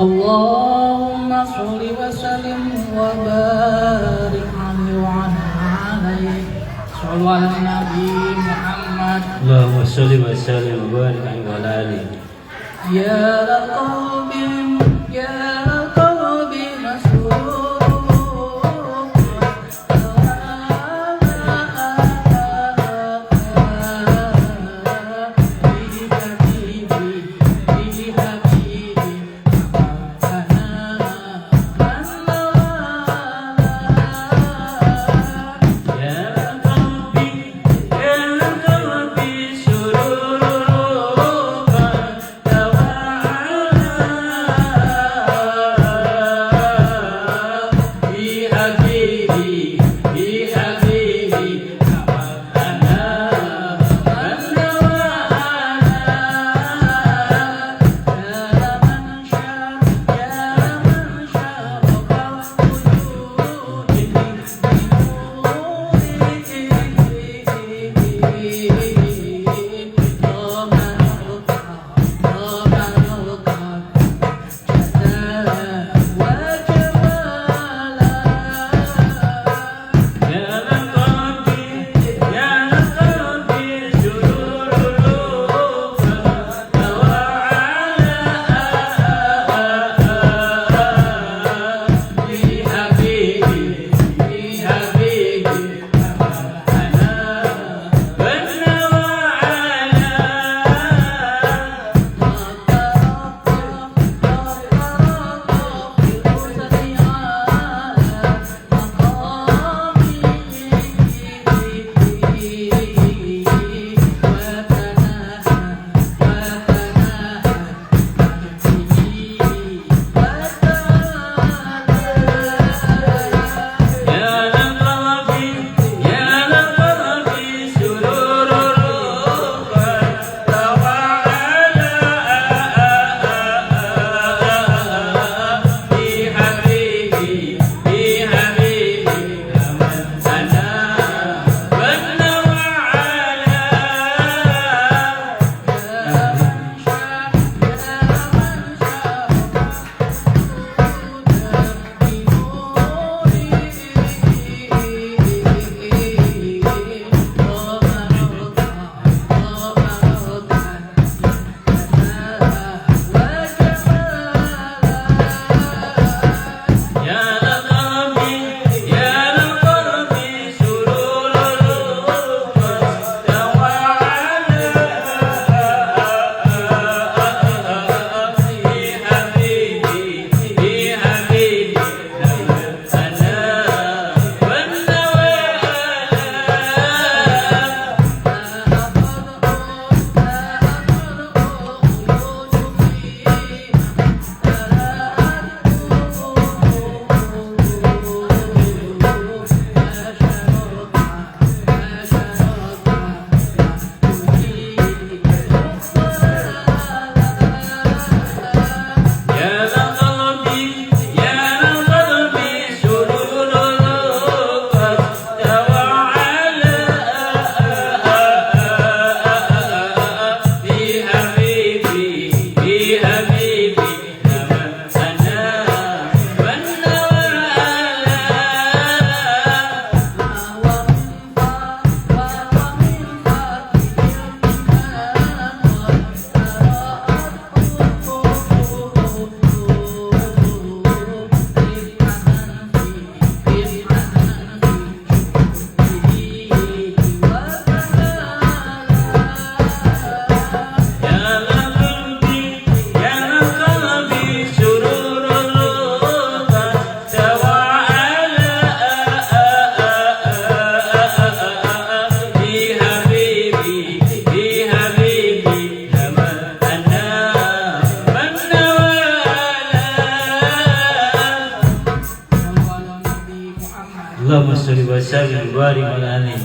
Allahumma sholli wa sallim wa barik alaihi wa alaihi. Shollu ala Nabi Muhammad. Allahumma sholli wa sallim wa barik alaihi wa alihi. Ya qalbi ya qalbi masrur. Allahumma sholli wa sallim wa barik ala alihi.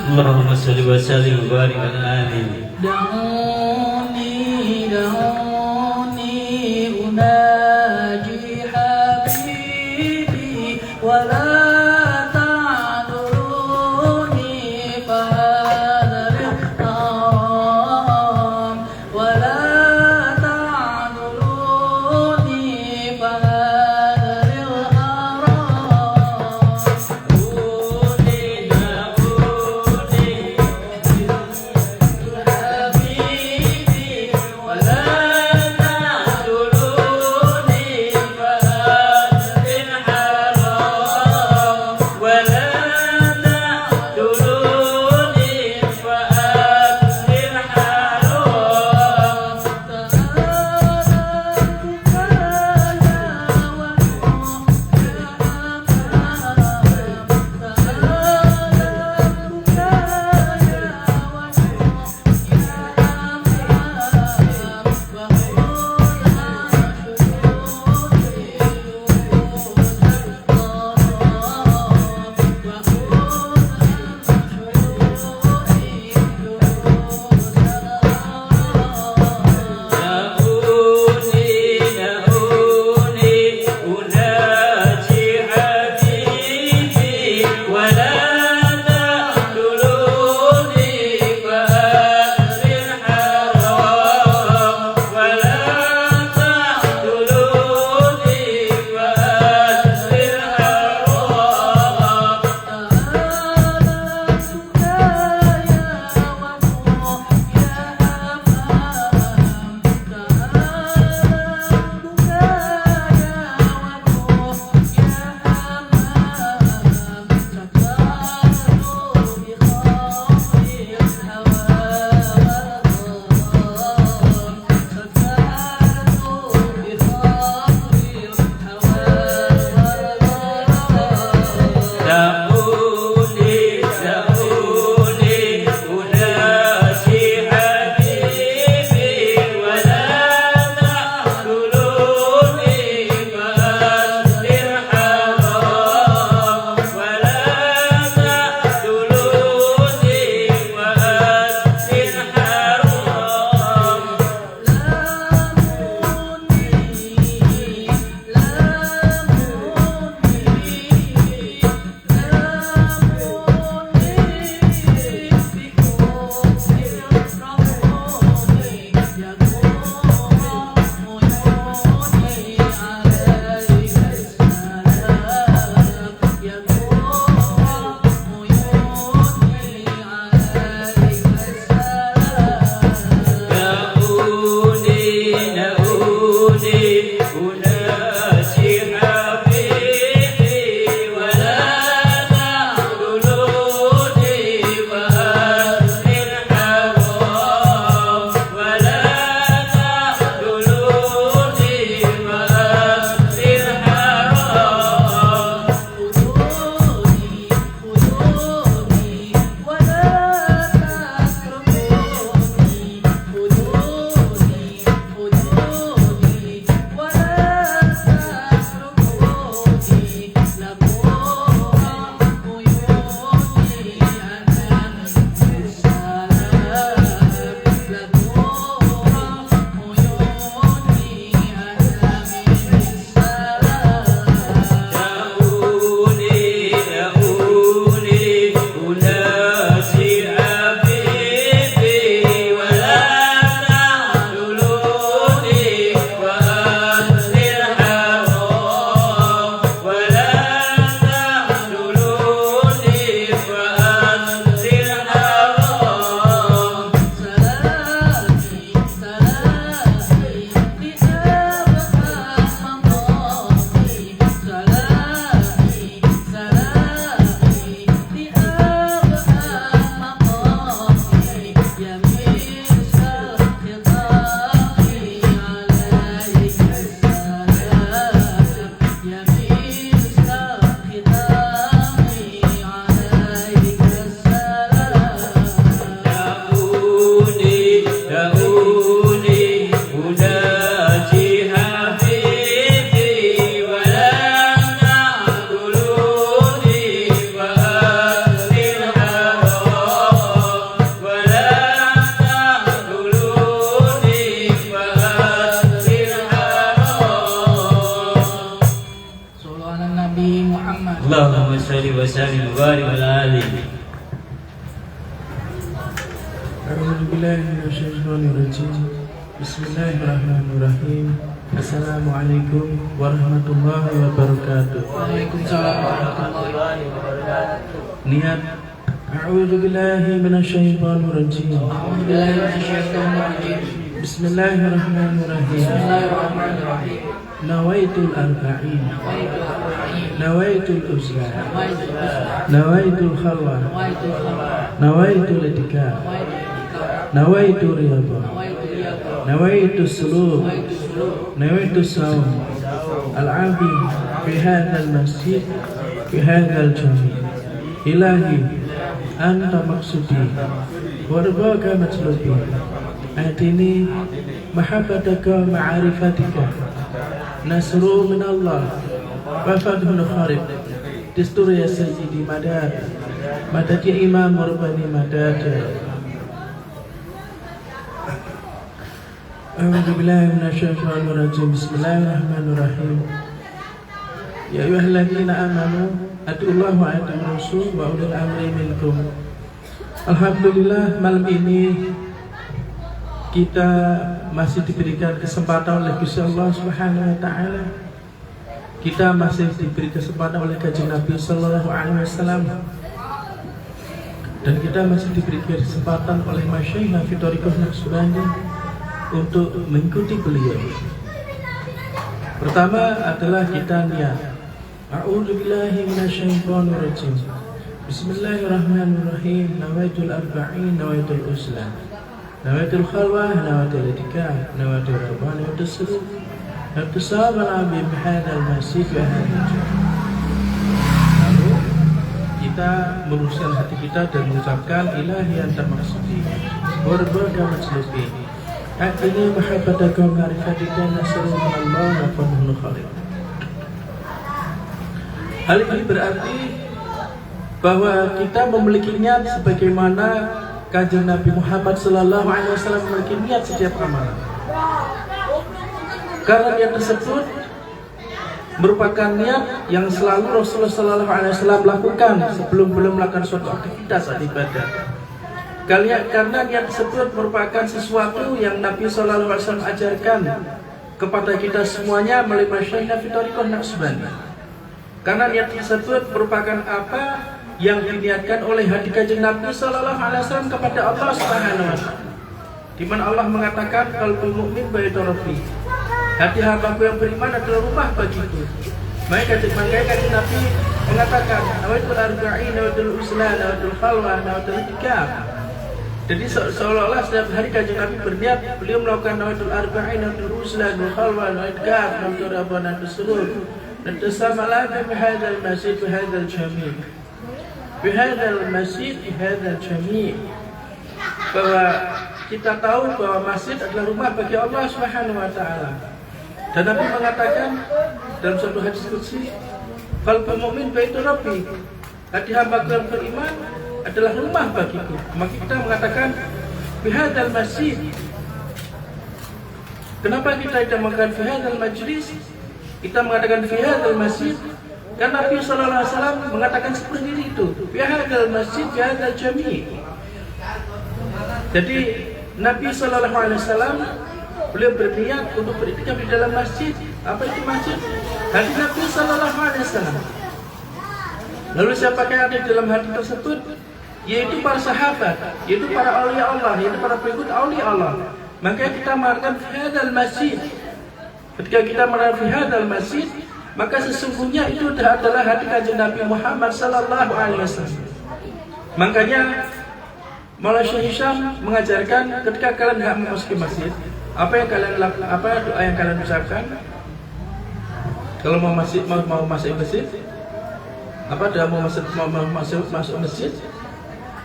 اللهم صل وسلم وبارك على آله. دعوني أناجي حبيبي ولا تعذروني فهذا الحرام ولا تعذروني فهذا الحرام حبيبي A'udzubillahi minasyaitonirrajim. Bismillahirrahmanirrahim. Assalamualaikum warahmatullahi wabarakatuh. Waalaikumsalam warahmatullahi wabarakatuh. Niat. A'udzubillahi minasyaitonirrajim. A'udzubillahi minasyaitonirrajim. Bismillahirrahmanirrahim. Bismillahirrahmanirrahim. Nawaitul arba'in. Waitul arba'in. Nawaitul uzlah. Waitul uslah. Nawaitul khalwah. Waitul khalwah. Nawaitul itikaf. Waitul itikaf. Nawaitul riyadhah. Waitul riyadhah. Nawaitul suluk. Waitul suluk. نويت الصوم العابد في هذا المسجد في هذا الجميع. إلهي أنت مقصودي ورضاك مطلوبي أعطني محبتك ومعرفتك نصر من الله وفتح خارق دستور يا سيدي مدد مدد يا إمام رباني مدد. A'udzubillahi minasyaitonirrajim. Bismillahirrahmanirrahim. Ya ayyuhalladzina amanu atiullaha wa atiur rasul wa ulil amri minkum. Alhamdulillah, malam ini kita masih diberikan kesempatan oleh Gusti Allah Subhanahu wa taala. Kita masih diberi kesempatan oleh Kanjeng Nabi sallallahu alaihi wasallam. Dan kita masih diberi kesempatan oleh Masyayikh Nafi Thariqah Naqsyabandi untuk mengikuti beliau. Pertama adalah kita niat. A'udzubillahi minasyaitonirrajim. Bismillahirrahmanirrahim. Nawaitul arba'in, nawaitul uslah. Nawaitul khalwah, nawaitul itikaf, nawaitul rabban, nawaitul suluk. Nawaitul sahabat Nabi bihadzal masjid wa hadzal. Lalu kita meluruskan hati kita dan mengucapkan ilahi anta maqsudi warḍaka matslubi. Akhirnya mahabbataka ma'rifatika nasrun minallah wa fadlun khalid. Hal ini berarti bahwa kita memiliki niat sebagaimana Kanjeng Nabi Muhammad sallallahu alaihi wasallam memiliki niat setiap amalan. Karena niat tersebut merupakan niat yang selalu Rasulullah sallallahu alaihi wasallam lakukan sebelum melakukan suatu aktivitas atau ibadah. Karena niat tersebut merupakan sesuatu yang Nabi Sallallahu Alaihi Wasallam ajarkan kepada kita semuanya melalui Masyayikh Nafi Thariqah Naqsyabandi. Karena niat tersebut merupakan apa yang diniatkan oleh hati Kanjeng Nabi Sallallahu Alaihi Wasallam kepada Allah Subhanahu Wa Taala. Di mana Allah mengatakan qalbul mu'min baitu rabbi. Hati hambaku yang beriman adalah rumah bagiku. Maka Kanjeng Nabi mengatakan nawaitul arba'in, nawaitul uslah, nawaitul khalwah, nawaitul itikaf. Jadi seolah-olah setiap hari Kanjeng Nabi berniat, beliau melakukan nawaitul arba'in, nawaitul uslah, nawaitul khalwah, nawaitul itikaf, nawaitul rabban, nawaitul suluk. Dan bersama lagi bihadzal masjid, bihadzal jami'. Bihadzal masjid, bihadzal jami'. Bahwa kita tahu bahwa masjid adalah rumah bagi Allah Subhanahu wa taala. Dan Nabi mengatakan dalam satu hadis qudsi, qalbul mu'min baitu rabbi. Hati hamba yang beriman adalah rumah bagiku. Maka kita mengatakan bihadzal masjid. Kenapa kita tidak mengatakan bihadzal majlis? Kita mengatakan bihadzal masjid karena Nabi sallallahu alaihi wasallam mengatakan seperti itu. Bihadzal masjid, bihadzal jami'. Jadi Nabi sallallahu alaihi wasallam beliau berniat untuk beriktikaf di dalam masjid. Apa itu masjid? Hati Nabi sallallahu alaihi wasallam. Lalu siapa yang ada di dalam hati tersebut? Yaitu para sahabat, yaitu para aulia Allah, yaitu para pengikut aulia Allah. Maka kita mengatakan fi hadzal masjid. Ketika kita mengatakan fi hadzal masjid, maka sesungguhnya itu adalah hati Kanjeng Nabi Muhammad sallallahu alaihi wasallam. Makanya Maulana Syekh Hisham mengajarkan ketika kalian hendak memasuki masjid, apa yang kalian lakukan, apa doa yang kalian ucapkan? Kalau mau masuk masjid, apa doa mau masuk masjid?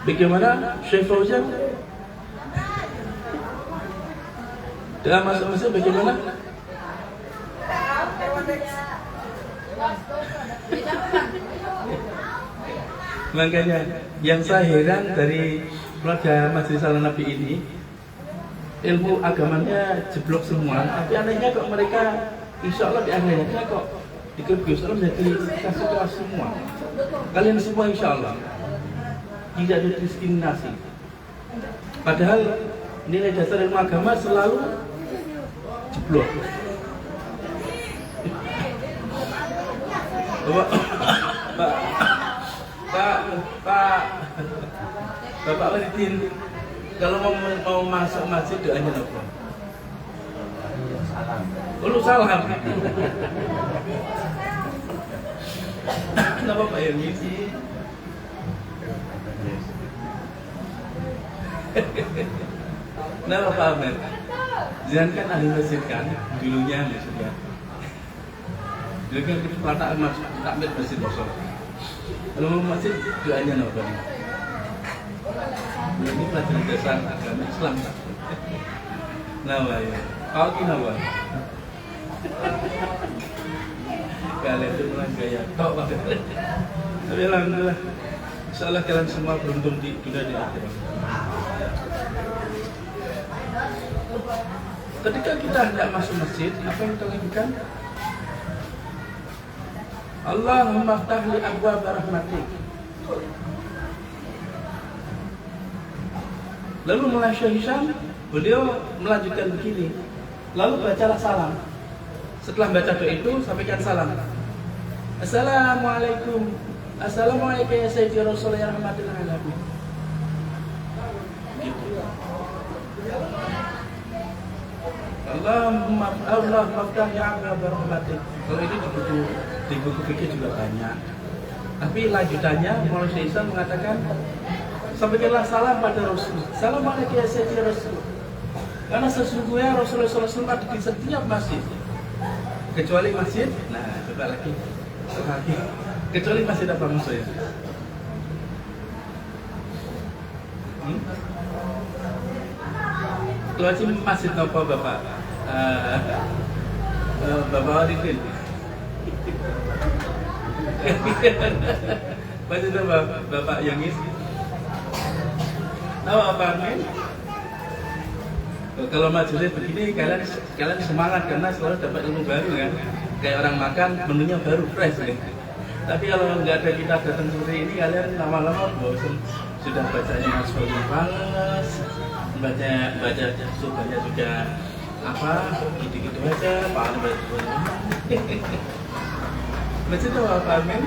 Bagaimana Syekh Fauzan? Doa masuk masjid bagaimana? Makanya yang saya heran dari keluarga Majelis Al Nabi ini, ilmu agamanya jeblok semua. Tapi anehnya kok mereka, insya Allah di akhirnya kok di Gus Allah jadi kasih kelas semua. Kalian semua insya Allah tidak ada diskriminasi. Padahal nilai dasar ilmu agama selalu jeblok. Bapak Walidin, kalau mau masuk masjid doanya apa? Lu salam. Kenapa Pak Irmi sih? Kenapa Pak Ahmed? Jangan kan ahli masjid kan? Dulunya maksudnya. Dulu kan kita pernah takmir masjid kosong. Kalau mau masjid doanya apa? Ini pelajaran dasar agama Islam. Nama ya. Kau kenapa? Kalian itu memang gaya tok banget. Tapi alhamdulillah, insyaallah kalian semua beruntung di dunia di akhirat. Ketika kita hendak masuk masjid, apa yang kita lakukan? Allahumma ftah li abwaab rahmatik. Lalu mulai Syekh Hisham, beliau melanjutkan begini. Lalu bacalah salam. Setelah baca doa itu, sampaikan salam. Assalamualaikum. Assalamualaikum ya Sayyidi Rasulullah rahmatullahi alamin. Allah maftah ya abwaab rahmatik. Kalau ini di buku fikih juga banyak. Tapi lanjutannya, Maulana Syekh Hisham mengatakan, sampaikanlah salam pada Rasul. Assalamualaikum ya Sayyidi Rasul. Karena sesungguhnya Rasulullah SAW ada di setiap masjid, kecuali masjid. Nah, coba lagi. Kecuali masjid apa maksudnya? Kecuali masjid apa Bapak? Bapak Wadidin. Masjid apa Bapak Yangis? Tahu apa Amin? Kalau majelis begini kalian semangat karena selalu dapat ilmu baru kan. Kayak orang makan menunya baru fresh ya. Tapi kalau nggak ada kita datang seperti ini kalian lama-lama bosan. Sudah bacanya Mas'ud Panas, baca subahnya juga apa gitu-gitu aja. Paling baca. Masih tahu apa Amin?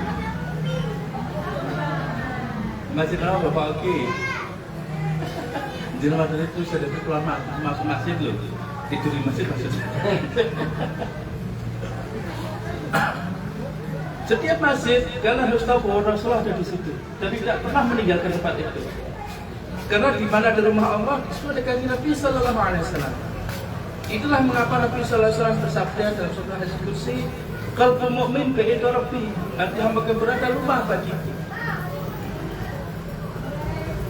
Masih tahu Bapak Oki? Jadi waktu itu sudah keluar masuk masjid loh, tidur di masjid maksudnya. Setiap masjid kalian harus tahu bahwa Rasulullah ada di situ dan tidak pernah meninggalkan tempat itu. Karena di mana ada rumah Allah, di situ ada kanjeng Nabi Sallallahu Alaihi Wasallam. Itulah mengapa Nabi Sallallahu Alaihi Wasallam bersabda dalam surah Hadis Qudsi, "Qalbu mu'min baita rabbi," hati hamba berada rumah bagiku.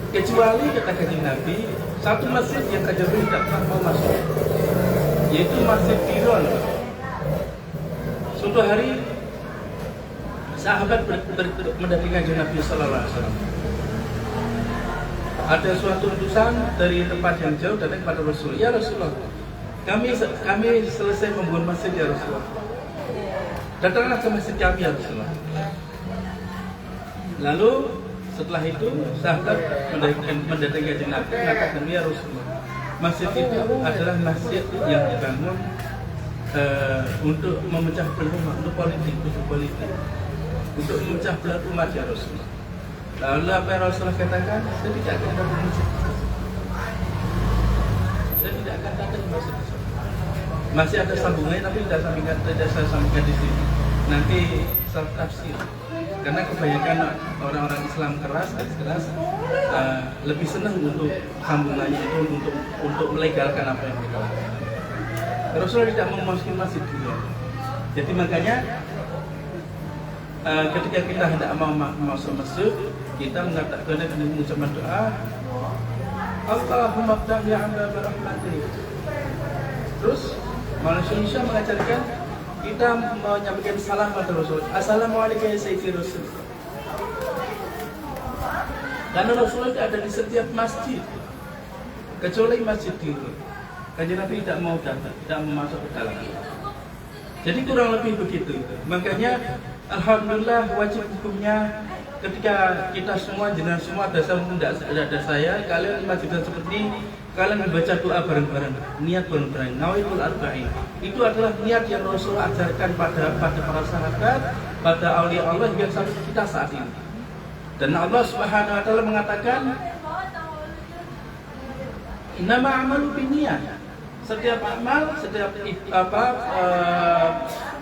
Kecuali kata kanjeng Nabi, satu masjid yang kanjeng Nabi tidak pernah mau masuk, yaitu Masjid Tiron. Suatu hari sahabat mendatangi kanjeng Nabi Sallallahu Alaihi Wasallam. Ada suatu utusan dari tempat yang jauh datang kepada Rasul. Ya Rasulullah, kami selesai membangun masjid ya Rasulullah. Datanglah ke masjid kami ya Rasulullah. Lalu setelah itu sahabat mendatangi kanjeng Nabi mengatakan ya Rasulullah, masjid itu adalah masjid yang dibangun untuk memecah belah umat, untuk politik, untuk memecah belah umat ya Rasulullah. Lalu apa yang Rasulullah katakan? Saya tidak akan datang ke masjid. Saya tidak akan datang ke masjid. Masih ada sambungannya tapi tidak saya sambungkan di sini. Nanti salah tafsir. Karena kebanyakan orang-orang Islam keras lebih senang untuk sambungannya itu untuk melegalkan apa yang mereka lakukan. Rasulullah tidak mau masukin masjid juga. Jadi makanya ketika kita hendak mau masuk masjid, kita mengatakan dengan mengucapkan doa, Allahumma ftah ya abwaab rahmatik. Terus Malaysia mengajarkan kita menyampaikan salam kepada Rasul. Assalamualaikum ya Sayyidi Rasul. Karena Rasulullah ada di setiap masjid, kecuali masjid itu. Kanjeng Nabi tidak mau datang, tidak mau masuk ke dalam. Jadi kurang lebih begitu. Makanya alhamdulillah wajib hukumnya ketika kita semua jenengan semua ada saya, kalian majukan seperti ini, kalian membaca doa bareng-bareng, niat bareng-bareng, nawaitul arba'in. Itu adalah niat yang Rasulullah ajarkan pada para sahabat, pada aulia Allah yang sampai kita saat ini. Dan Allah Subhanahu wa taala mengatakan, "Innama a'malu binniyat." Setiap amal, setiap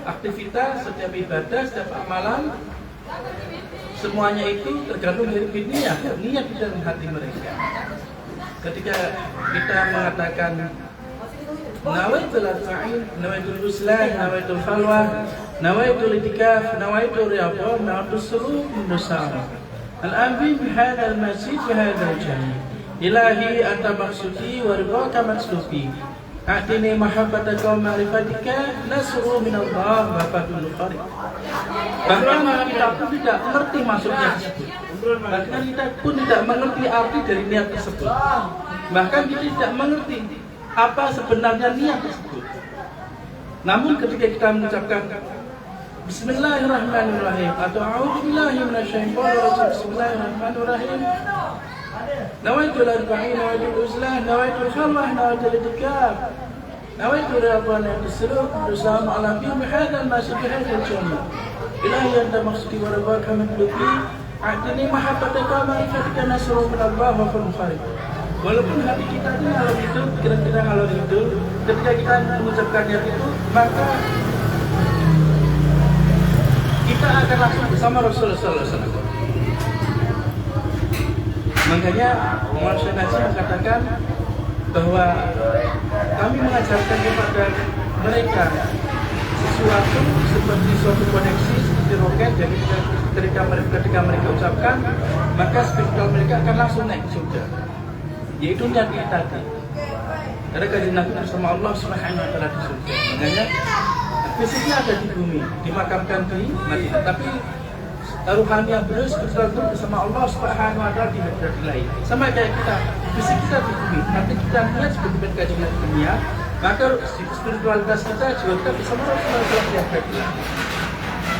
aktivitas, setiap ibadah, setiap amalan, semuanya itu tergantung dari niat di dalam hati mereka. Ketika kita mengatakan nawaitul arba'in, nawaitul uslah, nawaitul khalwah, nawaitul itikaf, nawaitul riyadhah, nawaitul suluk mendosama. Al-ambi bihadal masjid bihadal jami. Ilahi anta maksudi wa ridhaka makslubi. A'tini mahabbataka wa ma'rifatika nasru minallah wa fadlul qarib. Bahkan kita pun tidak mengerti maksudnya tersebut. Bahkan kita pun tidak mengerti arti dari niat tersebut. Bahkan kita tidak mengerti apa sebenarnya niat tersebut. Namun ketika kita mengucapkan Bismillahirrahmanirrahim atau A'udzubillahi minasyaitonir rajim, Bismillahirrahmanirrahim, nawaitul arba'in, nawaitul uzlah, nawaitul khalwah, nawaitul itikaf, nawaitul riyadhah, nawaitul suluk bersama ala bi bihadzal masjid bihadzal jami. Ilahi anta maksudi wa ridhaka matlubi. A'tini mahabbataka wa ma'rifatika nasru minallah wa fadlul qarib. Walaupun hati kita ini ngalor itu, kira-kira ngalor itu, ketika kita mengucapkannya itu, maka kita akan langsung bersama Rasulullah SAW. Makanya Umar Syekh Najib mengatakan bahwa kami mengajarkan kepada mereka sesuatu seperti suatu koneksi seperti roket. Jadi ketika mereka ucapkan, maka spiritual mereka akan langsung naik ke surga, yaitu niat kita tadi. Karena kajian Nabi bersama Allah Subhanahu wa taala di surga. Makanya fisiknya ada di bumi, dimakamkan di Madinah, tapi ruhaniah beliau spiritual bersama Allah Subhanahu wa taala di hadrat lain. Sama kayak kita, fisik kita di bumi, nanti kita niat seperti kajian Nabi dunia, maka spiritualitas kita juga kita bersama Rasulullah di hadrat lain.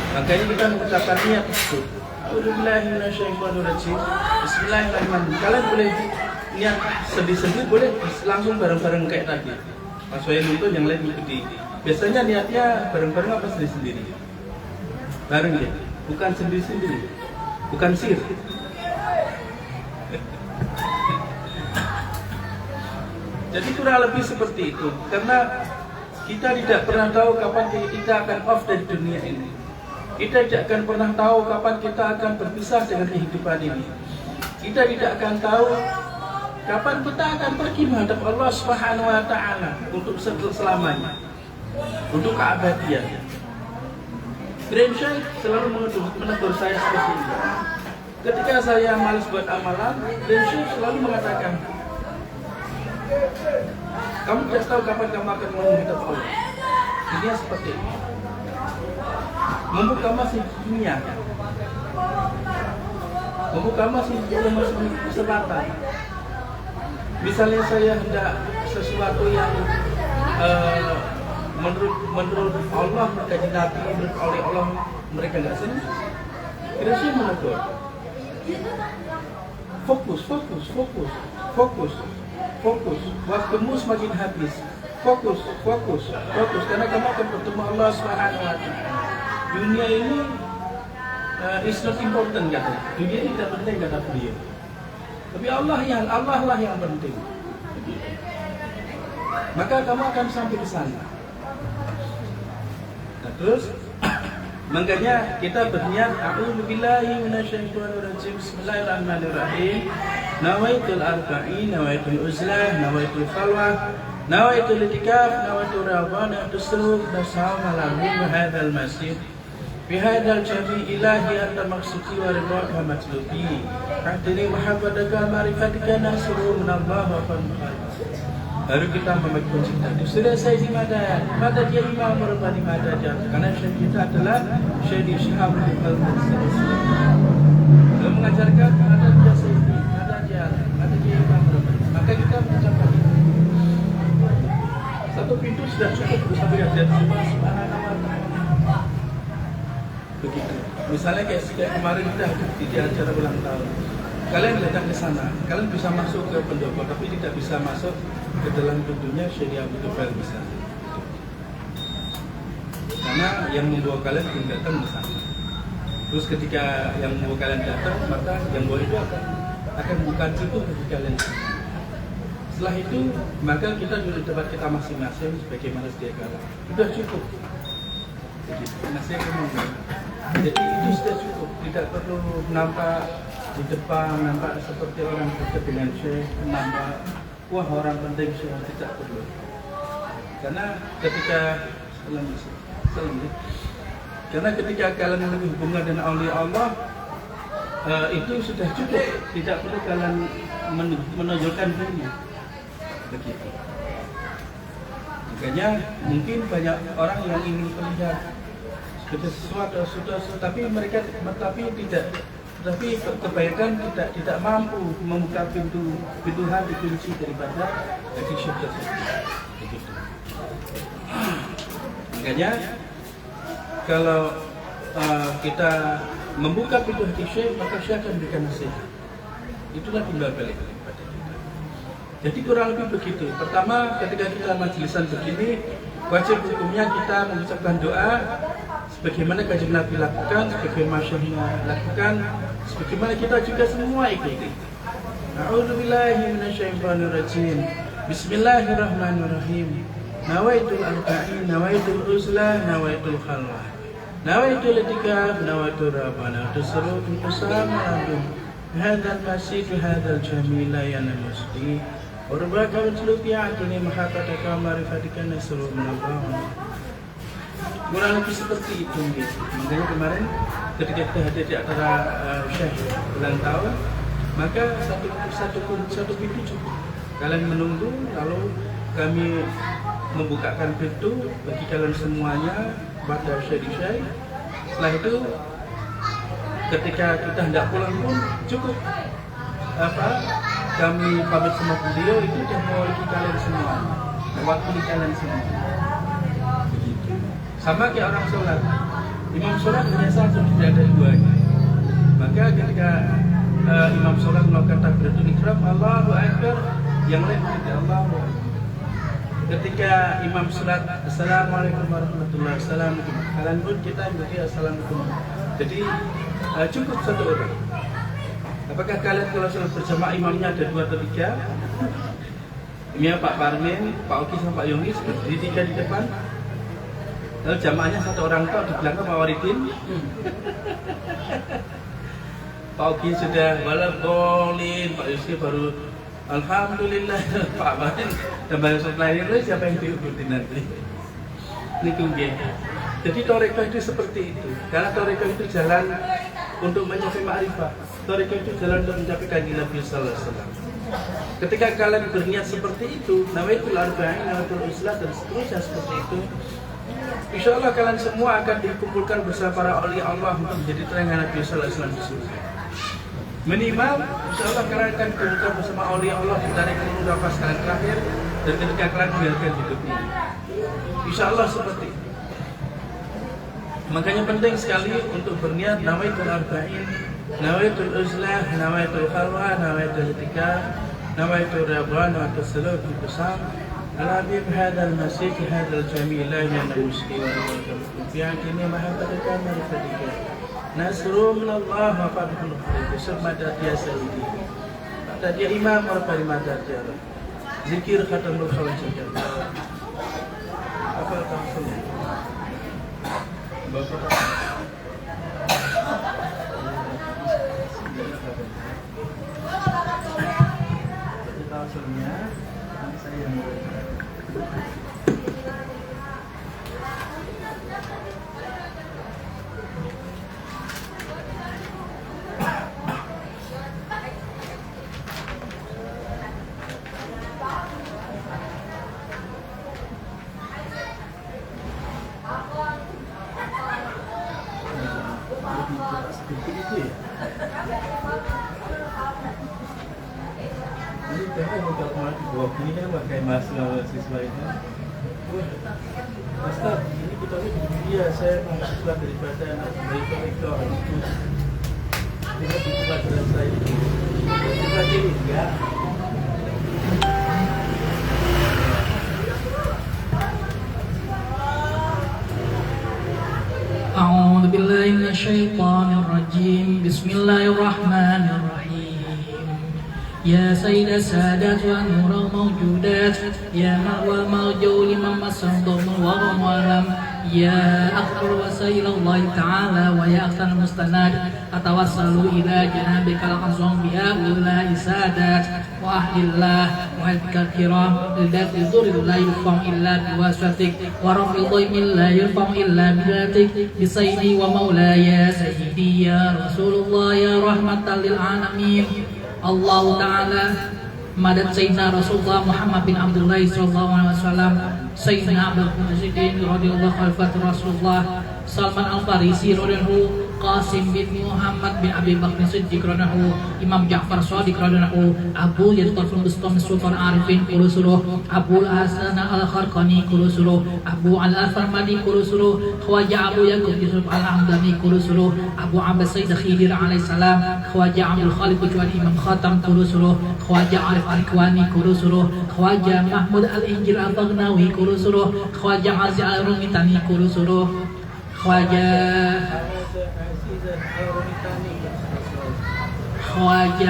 Makanya kita mengucapkan niat itu. A'udzubillahi minasyaitonir rajim. Bismillahirrahmanirrahim. Kalian boleh niat sendiri-sendiri, boleh langsung bareng-bareng kayak tadi. Mas Wayan itu yang lain ikuti. Biasanya niatnya bareng-bareng apa sendiri-sendiri? Bareng ya, bukan sendiri-sendiri, bukan sir. Jadi kurang lebih seperti itu. Karena kita tidak pernah tahu kapan kita akan off dari dunia ini. Kita tidak akan pernah tahu kapan kita akan berpisah dengan kehidupan ini. Kita tidak akan tahu kapan kita akan pergi menghadap Allah Subhanahu wa taala untuk selamanya, untuk keabadian. Grand Syekh selalu menegur saya seperti ini. Ketika saya malas buat amalan, Grand Syekh selalu mengatakan, kamu tidak tahu kapan kamu akan menghadap Allah. Ini seperti ini. Mumpung kamu masih dunia, mumpung kamu masih kesempatan. Misalnya saya hendak sesuatu yang menurut Allah mereka dinati, menurut oleh Allah mereka nggak senang, kira-kira menegur. Fokus. Waktumu semakin habis. Fokus. Karena kamu akan bertemu Allah Subhanahu wa taala. Dunia ini is not important katanya. Dunia ini tidak penting kata beliau. Tapi Allah lah yang penting. Maka kamu akan sampai ke sana. Nah, terus makanya kita berniat a'udzubillahi minasyaitonir rajim. Bismillahirrahmanirrahim. Nawaitul arba'in, nawaitul uzlah, nawaitul khalwah, nawaitul itikaf, nawaitul riyadhah, nawaitul suluk bersama lalu bihadzal masjid. Bihadzal jami ilahi anta maksudi wa ridhaka matlubi. A'tini mahabbataka ma'rifatika nasru minallah wa fadlul qarib. Baru kita memegang kunci tadi. Sudah saya di Madad dia imam berbani Madad. Karena syekh kita adalah Syekh Syihab bin Al-Munsari. Dia mengajarkan ada dia Sayyidi, ada dia imam berbani. Maka kita mengucapkan itu. Satu pintu sudah cukup sampai hadirat Allah Subhanahu wa taala. Begitu. Misalnya kayak kemarin kita di acara ulang tahun, kalian datang ke sana, kalian bisa masuk ke pendopo, tapi tidak bisa masuk ke dalam pintunya Syekh Abu Tufel misalnya. Karena yang membawa kalian belum datang ke sana. Terus ketika yang membawa kalian datang, maka yang membawa itu akan buka pintu bagi kalian. Setelah itu, maka kita duduk di tempat kita masing-masing sebagaimana sedia kala. Sudah cukup. Jadi itu sudah cukup. Tidak perlu nampak di depan, nampak seperti orang dekat dengan Syekh, nampak wah orang penting Syekh, tidak perlu. Karena ketika karena ketika kalian memiliki hubungan dengan aulia Allah, itu sudah cukup. Tidak perlu kalian menonjolkan diri. Begitu. Makanya mungkin banyak orang yang ingin terlihat sesuatu, tapi mereka tapi kebanyakan tidak mampu membuka pintu hati kunci daripada hati syekh tersebut. Begitu. Makanya kalau kita membuka pintu hati syekh, maka syekh akan memberikan nasihat. Itulah timbal balik pada kita. Jadi kurang lebih begitu. Pertama, ketika kita majlisan begini, wajib hukumnya kita mengucapkan doa sebagaimana Kanjeng Nabi lakukan, sebagaimana Syekh lakukan, sebagaimana kita juga semua ikuti. A'udzubillahi minasyaitonirrajim. Bismillahirrahmanirrahim. Nawaitul arba'in, nawaitul uzlah, nawaitul khalwah. Nawaitul itikaf, nawaitul rabah, nawaitul suruh, usam, alaikum. Hadal masjid, hadal jamila yana musdi. Urbaka wajlubi atini mahakataka marifatika nasruh menabah. Kurang lebih seperti itu gitu. Makanya kemarin ketika kita hadir di acara Syekh ulang tahun, maka satu pintu cukup. Kalian menunggu, lalu kami membukakan pintu bagi kalian semuanya pada Syekh. Setelah itu ketika kita hendak pulang pun cukup kami pamit sama beliau, itu sudah mewakili kalian semua, mewakili kalian semua. Begitu. Sama kayak orang sholat, imam sholat hanya satu, tidak ada duanya. Maka ketika imam sholat melakukan takbiratul ihram, Allahu Akbar, yang lain tidak Allahu Akbar. Ketika imam sholat, Assalamualaikum warahmatullahi wabarakatuh, kalian pun kita beri Assalamualaikum. Jadi cukup satu orang. Apakah kalian kalau sholat berjamaah imamnya ada 2 atau 3? Ini Pak Parmin, Pak Oki sama Pak Yongi berdiri 3 di depan. Lalu jamaahnya 1 orang tok di belakang Pak Waridin. Pak Oki sudah waladhdallin, Pak Yusuf baru alhamdulillah, Pak Parmin dan baru setelah ini siapa yang diikuti nanti? Ini tunggu. Jadi Thariqah itu seperti itu. Karena Thariqah itu jalan untuk mencapai ma'rifah. Thariqah itu jalan untuk mencapai Kanjeng Nabi sallallahu alaihi wasallam. Ketika kalian berniat seperti itu, nawaitul arba'in, nawaitul uzlah dan seterusnya seperti itu, insya Allah kalian semua akan dikumpulkan bersama para aulia Allah untuk menjadi terangan Nabi sallallahu alaihi wasallam di surga. Minimal, insya Allah kalian akan dikumpulkan bersama aulia Allah dari seluruh nafas kalian terakhir dan ketika kalian meninggalkan hidup ini. Insya Allah seperti itu. Makanya penting sekali untuk berniat nawaitul arba'in, nawaitul uzlah, nawaitul khalwah, nawaitul itikaf, nawaitul rabah, nawaitul salat besar. Al-habib hadal masjid hadal jamilah yang muslim yang kini mahabbataka marifatika. Nasru min Allah wa fadhul khair. Semada dia sayyidi. Tadi imam wa kalimata dia. Zikir khatamul khawajah. Apa tafsirnya? Bapak tafsirnya nanti saya yang ini kan pakai mahasiswa itu Ustaz, ini kita iya saya mahasiswa daripada Mereka ini buku pelajaran saya kita jadi enggak. أعوذ بالله من الشيطان الرجيم بسم الله الرحمن الرحيم يا سيد السادات ونور الموجودات يا مأوى المرجو لمن مسه ضم الورم والم يا أكبر وسيل الله تعالى ويا أكثر المستند أتوسل إلى جنابك العظيم بهؤلاء السادات وأهل الله وعلمك الكرام لذات ضر لا يرفع إلا بواسطتك ورفع الضيم لا يرفع إلا بذاتك بسيدي ومولاي سيدي يا رسول الله يا رحمة للعالمين الله تعالى مدد سيدنا رسول الله محمد بن عبد الله صلى الله عليه وسلم سيدنا عبد القادر رضي الله خلفة رسول الله سلمان الفارسي رضي الله Qasim bin Muhammad bin Abi Bakr Siddiq radhiyallahu Imam Ja'far Shadiq radhiyallahu Abu Yazid al-Bustami Sultan Arifin Kulusuluh Abu Hasan al-Kharqani Kulusuluh Abu al-Farmadi Kulusuluh Khwaja Abu Yaqub Yusuf al-Hamdani Kulusuluh Abu Abbas Sayyid Khidir alaihi salam Khwaja Abdul Khalid Bujwani Imam Khatam Kulusuluh Khwaja Arif al-Kwani Kulusuluh Khwaja Mahmud al-Injil al-Baghnawi Kulusuluh Khwaja Aziz al-Rumitani Kulusuluh Khwaja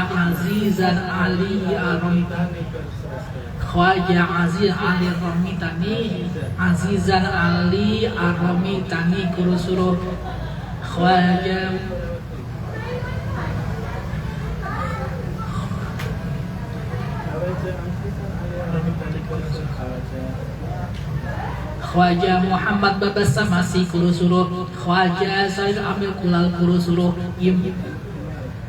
Azizan Ali Ar-Ramitani Khwaja Aziz Ali Ar-Ramitani Azizan Ali Ar-Ramitani Kulusuluh Khwaja Khwaja Muhammad Babas Samasi Kulusuluh Khwaja Said Amir Kulal Kulusuluh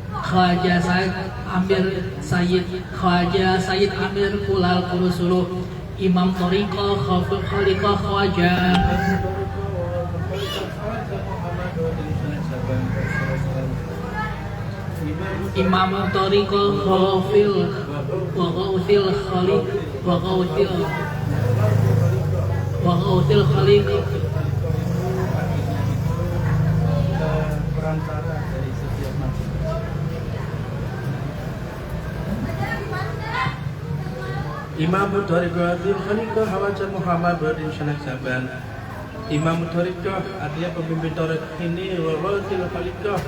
Khwaja Said Amir Sayyid Khwaja Sayyid Amir Kulal Kulusuluh Imam Tariqah Khaliqah Khwaja Imam Tariqah Khafil wa Ghawthil Khaliq wa Ghawthil Khaliq perantara dari setiap manusia. Imam Tariqah Khaliqah Hawaja Muhammad Bardin Syanak Saban. Imam Tariqah artinya pemimpin Tariqah ini wa Ghawthil Khaliqah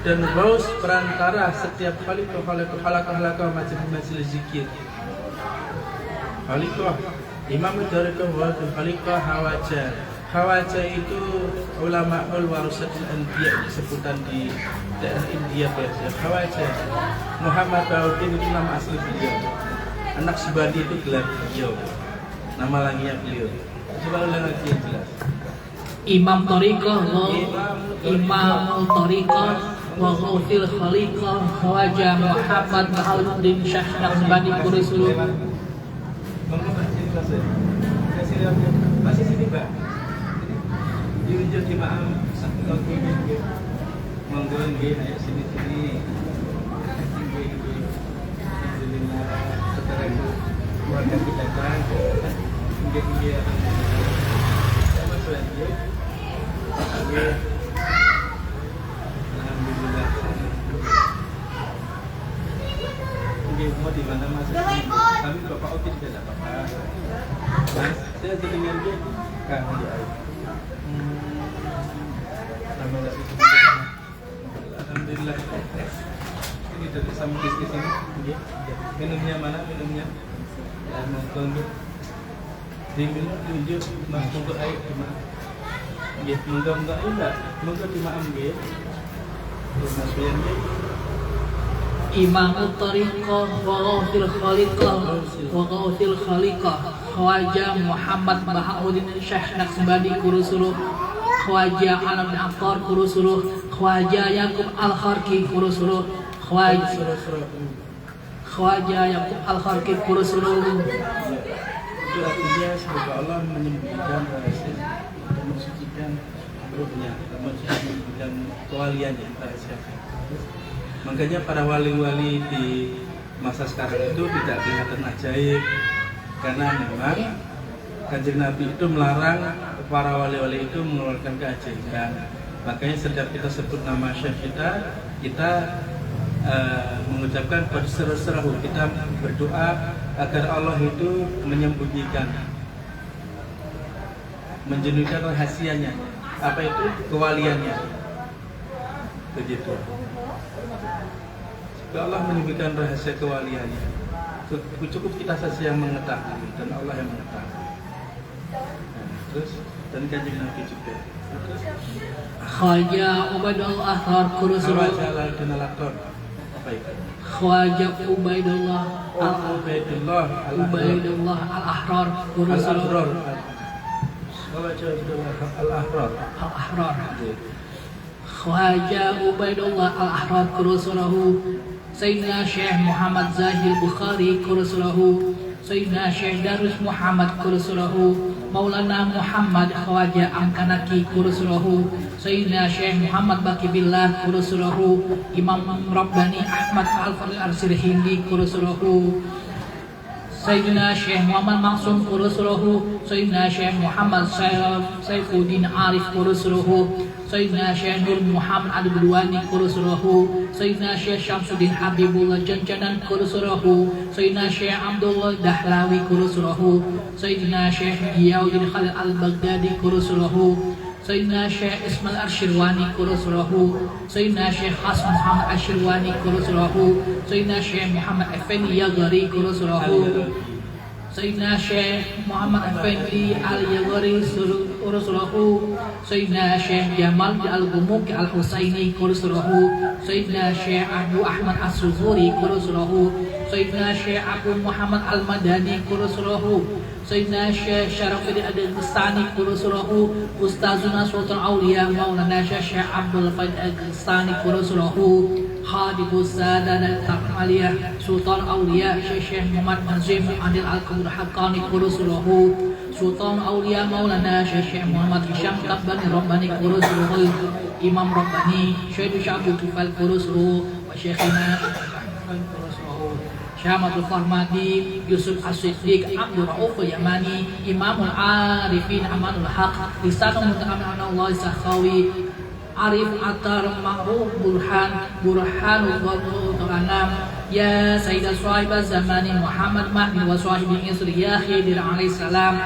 dan Ghaus perantara setiap Khaliqah majlis zikir. Khaliqah Imam Tariqah wa Khaliqah Hawaja itu ulama warasat India sebutan di daerah India Persia. Hawaja Muhammad Bauddin itu nama asli beliau. Anak Subandi itu gelar beliau. Nama lainnya beliau. Coba ulang lagi yang jelas. Imam Tariqah wa Ghawthil Khaliqah Khwaja Muhammad Bauddin Syekh Naqsbandi Kulusuluh. Masih sini Mbak. Diunjuk di maam satu kali monggo nggih ayo sini-sini. Alhamdulillah sekarang keluarga kita kan nggih sama suami. Alhamdulillah. Nggih mau di mana Mas? Kami Bapak Oki tidak apa-apa. Mas, saya dengan dia kan dia. Alhamdulillah. Ini dari sambil di sini. Minumnya mana minumnya? Monggo. Diminum tunjuk Mas monggo air gimana? Nggih, monggo enggak? Monggo dimaam nggih. Mas Pian nggih. Imam Tariqah wa Ghawthil Khaliqah Khwaja Muhammad Bahauddin Syekh Naqsbandi Kulusuluh Khwaja Alam bin Affar Kulusuluh Khwaja Yaqub Al-Kharqi Kulusuluh Khwaja Yaqub Al-Kharqi Kulusuluh. Itu artinya semoga Allah menyembuhkan rahasia dan mensucikan ruhnya, mensucikan kewaliannya rahasia. Makanya para wali-wali di masa sekarang itu tidak kelihatan ajaib karena memang Kanjeng Nabi itu melarang para wali-wali itu mengeluarkan keajaiban. Makanya setiap kita sebut nama syekh kita mengucapkan berserah-serah, kita berdoa agar Allah itu menyembunyikan, menjernihkan rahasianya, apa itu kewaliannya, begitu. Supaya Allah menyembunyikan rahasia kewaliannya. Cukup kita saja yang mengetahui dan Allah yang mengetahui. Terus dan Kanjeng Nabi juga. Khawaja Ubaidullah Ahrar Kurusura. Apa itu? Khawaja Ubaidullah Ubaidullah Al-Ahrar Kurusura. Al-Ahrar. Khawaja Ubaidullah Al-Ahrar Kurusurahu. Sayyidina Syekh Muhammad Zahid Bukhari Kurusurahu. Sayyidina Syekh Darus Muhammad Kurusurahu. Maulana Muhammad Khawaja Amkanaki Kurusurahu. Sayyidina Syekh Muhammad Baqi Billah Kurusurahu. Imam Rabbani Ahmad Al-Fadhil Arsir Hindi Kurusurahu. Sayyidina Syekh Muhammad Maksum Kurusurahu. Sayyidina Syekh Muhammad Saifuddin Arif Kurusurahu. Sayyidina Syekh Nur Muhammad Al-Budwani Kurusurahu. Sayyidina Syekh Syamsuddin Habibullah Janjanan Kurusurahu. Sayyidina Syekh Abdullah Dahlawi Kurusurahu. Sayyidina Syekh Giyauddin Khalil Al-Baghdadi Kurusurahu. Sayyidina Syekh Ismail Arshirwani Kurusurahu. Sayyidina Syekh Khas Muhammad Arshirwani Kurusurahu. Sayyidina Syekh Muhammad Effendi Yaghari Kurusurahu. Sayyidina Syekh Muhammad Effendi Al-Yaghari Kurusurahu. Sayyidina Syekh Jamal Al-Gumuki Al-Husaini Kurusurahu. Sayyidina Syekh Abu Ahmad As-Suzuri Kurusurahu. Sayyidina Syekh Abu Muhammad Al-Madani Kurusurahu. Sayyidina Syekh Syarafuddin Al-Ghastani Kurusurahu. Ustazuna Sultan Aulia Maulana Syekh Abdul Faid Al-Ghastani Kurusurahu. Khadibus Sadat Al-Aliyah Sultan Aulia Syekh Muhammad Nazim Adil Al-Qamur Haqqani Kurusurahu. Sultan Aulia Maulana Syekh Muhammad Hisham Tabbani Rabbani Kurusurahu. Imam Rabbani Syekh Syabdul Kifal Kurusurahu. Wa Syekhina Kurusurahu. Syahmatul Farmadi Yusuf As-Siddiq Abdul Rauf Yamani Imamul Arifin Amanul Haq Lisanul Muta'amin Allah Sakhawi Arif Atar Ma'ruf Burhanul Ghanam Ya Sayyidah Suhaibah Zamani Muhammad Mahdi wa Suhaibin Isri Ya Khidir alaih salam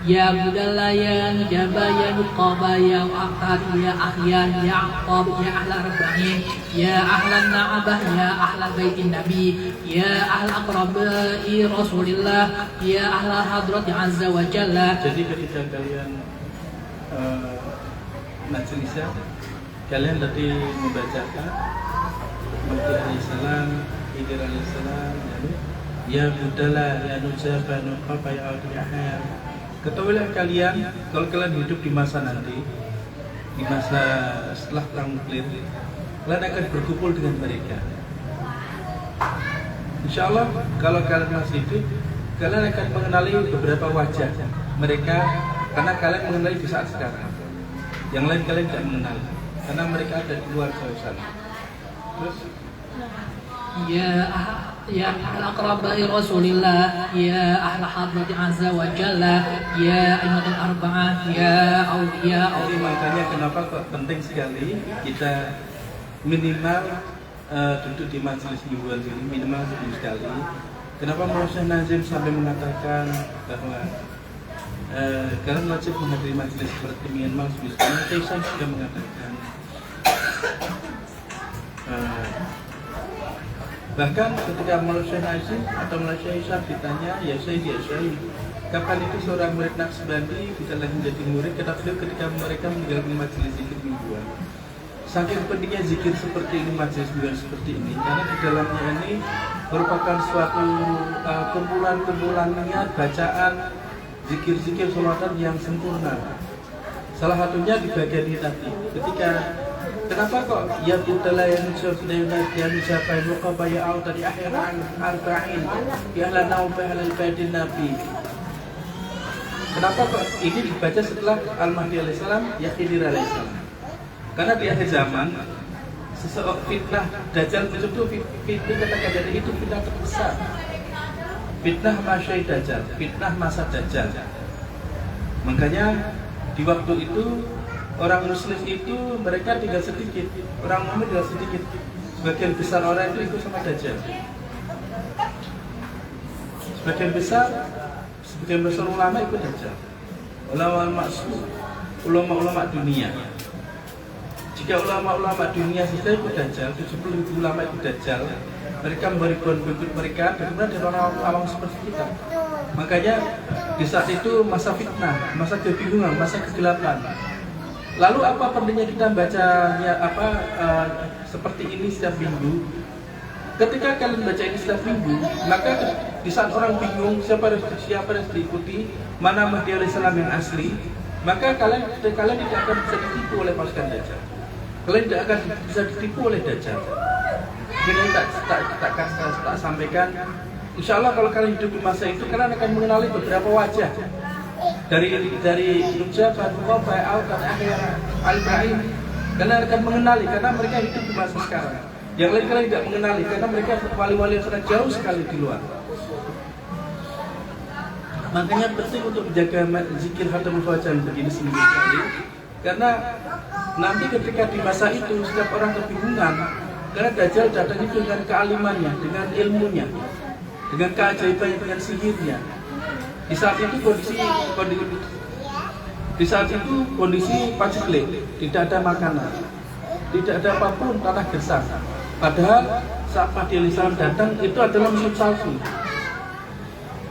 Ya Budalla Ya Nujaba Ya Nuqaba Ya Aqad Ya Ahyan Ya Aqab Ya Ahla Rabbani Ya Ahlan Na'abah Ya Ahla Baitin Nabi Ya Ahla Aqrabai Rasulillah Ya Ahla Hadrati Azza wa Jalla. Jadi ketika kalian majelisnya, kalian tadi membacakan Mahdi alaihissalam, Khidir alaihissalam, Ya Budalla Ya Nujaba Nuqaba Ya Ahyan. Ketahuilah kalian, kalau kalian hidup di masa nanti, di masa setelah perang nuklir, kalian akan berkumpul dengan mereka. Insya Allah, kalau kalian masih hidup, kalian akan mengenali beberapa wajah mereka, karena kalian mengenali di saat sekarang. Yang lain kalian tidak mengenal, karena mereka ada di luar sana. Terus, Ya ahla aqrabai Rasulillah Ya ahla hadrati azza wa jalla Ya aimatul arba'ah Ya awliya. Jadi makanya kenapa kok penting sekali kita minimal duduk di majelis mingguan ini minimal sekali. Kenapa Syekh Nazim sampai mengatakan bahwa kalian wajib menghadiri majelis seperti minimal sekali. Karena saya sudah mengatakan bahkan ketika Syekh Nazim atau Syekh Isyam ditanya, ya Syekh, kapan itu seorang murid Naqsbandi bisa lagi menjadi murid? Kata beliau, ketika mereka meninggalkan majelis zikir mingguan. Saking pentingnya zikir seperti ini, majelis mingguan seperti ini, karena di dalamnya ini merupakan suatu kumpulan niat, bacaan, zikir-zikir sholawatan yang sempurna. Salah satunya di bagian ini tadi, ketika kenapa kok ya budala yang siapa yang luqaba ya au tadi akhiran arba'in ya la naubah al badin nabi. Kenapa kok ini dibaca setelah Al-Mahdi alaihissalam ya Khidir alaihissalam? Karena di akhir zaman seseorang fitnah Dajjal itu fitnah katakan dari itu fitnah terbesar. Fitnah masyai Dajjal, fitnah masa Dajjal. Makanya di waktu itu orang Muslim itu mereka tinggal sedikit, orang mukmin tinggal sedikit. Sebagian besar orang itu ikut sama Dajjal. Sebagian besar ulama ikut Dajjal. Ulama-ulama dunia. Jika ulama-ulama dunia saja ikut Dajjal, 70.000 ulama ikut Dajjal, mereka memberi pengikut mereka, kemudian dari orang awam seperti kita. Makanya di saat itu masa fitnah, masa kebingungan, masa kegelapan. Lalu apa pentingnya kita bacanya seperti ini setiap minggu? Ketika kalian baca ini setiap minggu, maka di saat orang bingung siapa yang diikuti, mana Mahdi alaihissalam yang asli, maka kalian tidak akan bisa ditipu oleh pasukan Dajjal. Kalian tidak akan bisa ditipu oleh Dajjal. Jadi tak sampaikan. Insya Allah kalau kalian hidup di masa itu, kalian akan mengenali beberapa wajah dari Nujab, Fadullah, Fa'al, dan akhir Al-Ibrahim. Kalian akan mengenali karena mereka hidup di masa sekarang. Yang lain kalian tidak mengenali karena mereka wali-wali yang sangat jauh sekali di luar. Makanya penting untuk menjaga zikir khatamul fajr begini seminggu sekali. Karena nanti ketika di masa itu setiap orang kebingungan, karena Dajjal datang itu dengan kealimannya, dengan ilmunya, dengan keajaibannya, dengan sihirnya. Di saat itu kondisi paceklik, tidak ada makanan, tidak ada apapun, tanah gersang. Padahal saat Mahdi alaihissalam datang itu adalah musim salju.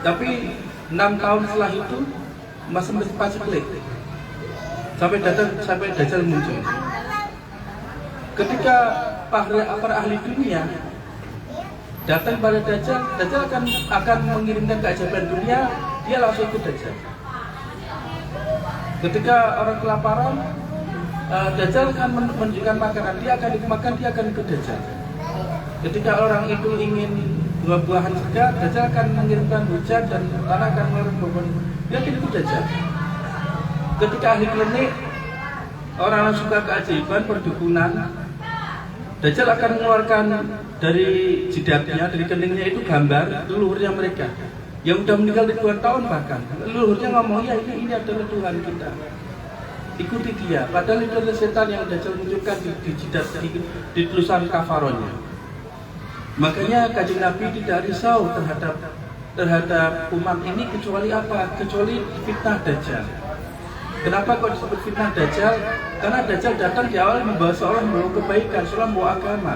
Tapi 6 tahun setelah itu masih paceklik sampai Dajjal muncul. Ketika para ahli dunia datang pada Dajjal akan mengirimkan keajaiban dunia, dia langsung ikut Dajjal. Ketika orang kelaparan, Dajjal akan menunjukkan makanan, dia akan makan, dia akan ikut Dajjal. Ketika orang itu ingin buah-buahan segar, Dajjal akan mengirimkan hujan dan tanah akan mengirim buah-buahan, dia akan ikut Dajjal. Ketika ahli klinik, orang yang suka keajaiban, perdukunan, Dajjal akan mengeluarkan dari jidatnya, dari keningnya itu gambar leluhurnya mereka yang sudah meninggal ribuan tahun bahkan. Leluhurnya ngomong, ya ini adalah Tuhan kita, ikuti dia. Padahal itu adalah setan yang Dajjal munculkan di jidat, di tulisan kafaronnya. Makanya Kanjeng Nabi tidak risau terhadap umat ini kecuali apa? Kecuali fitnah Dajjal. Kenapa kok disebut fitnah Dajjal? Karena Dajjal datang di awal seolah membawa kebaikan, seolah membawa agama.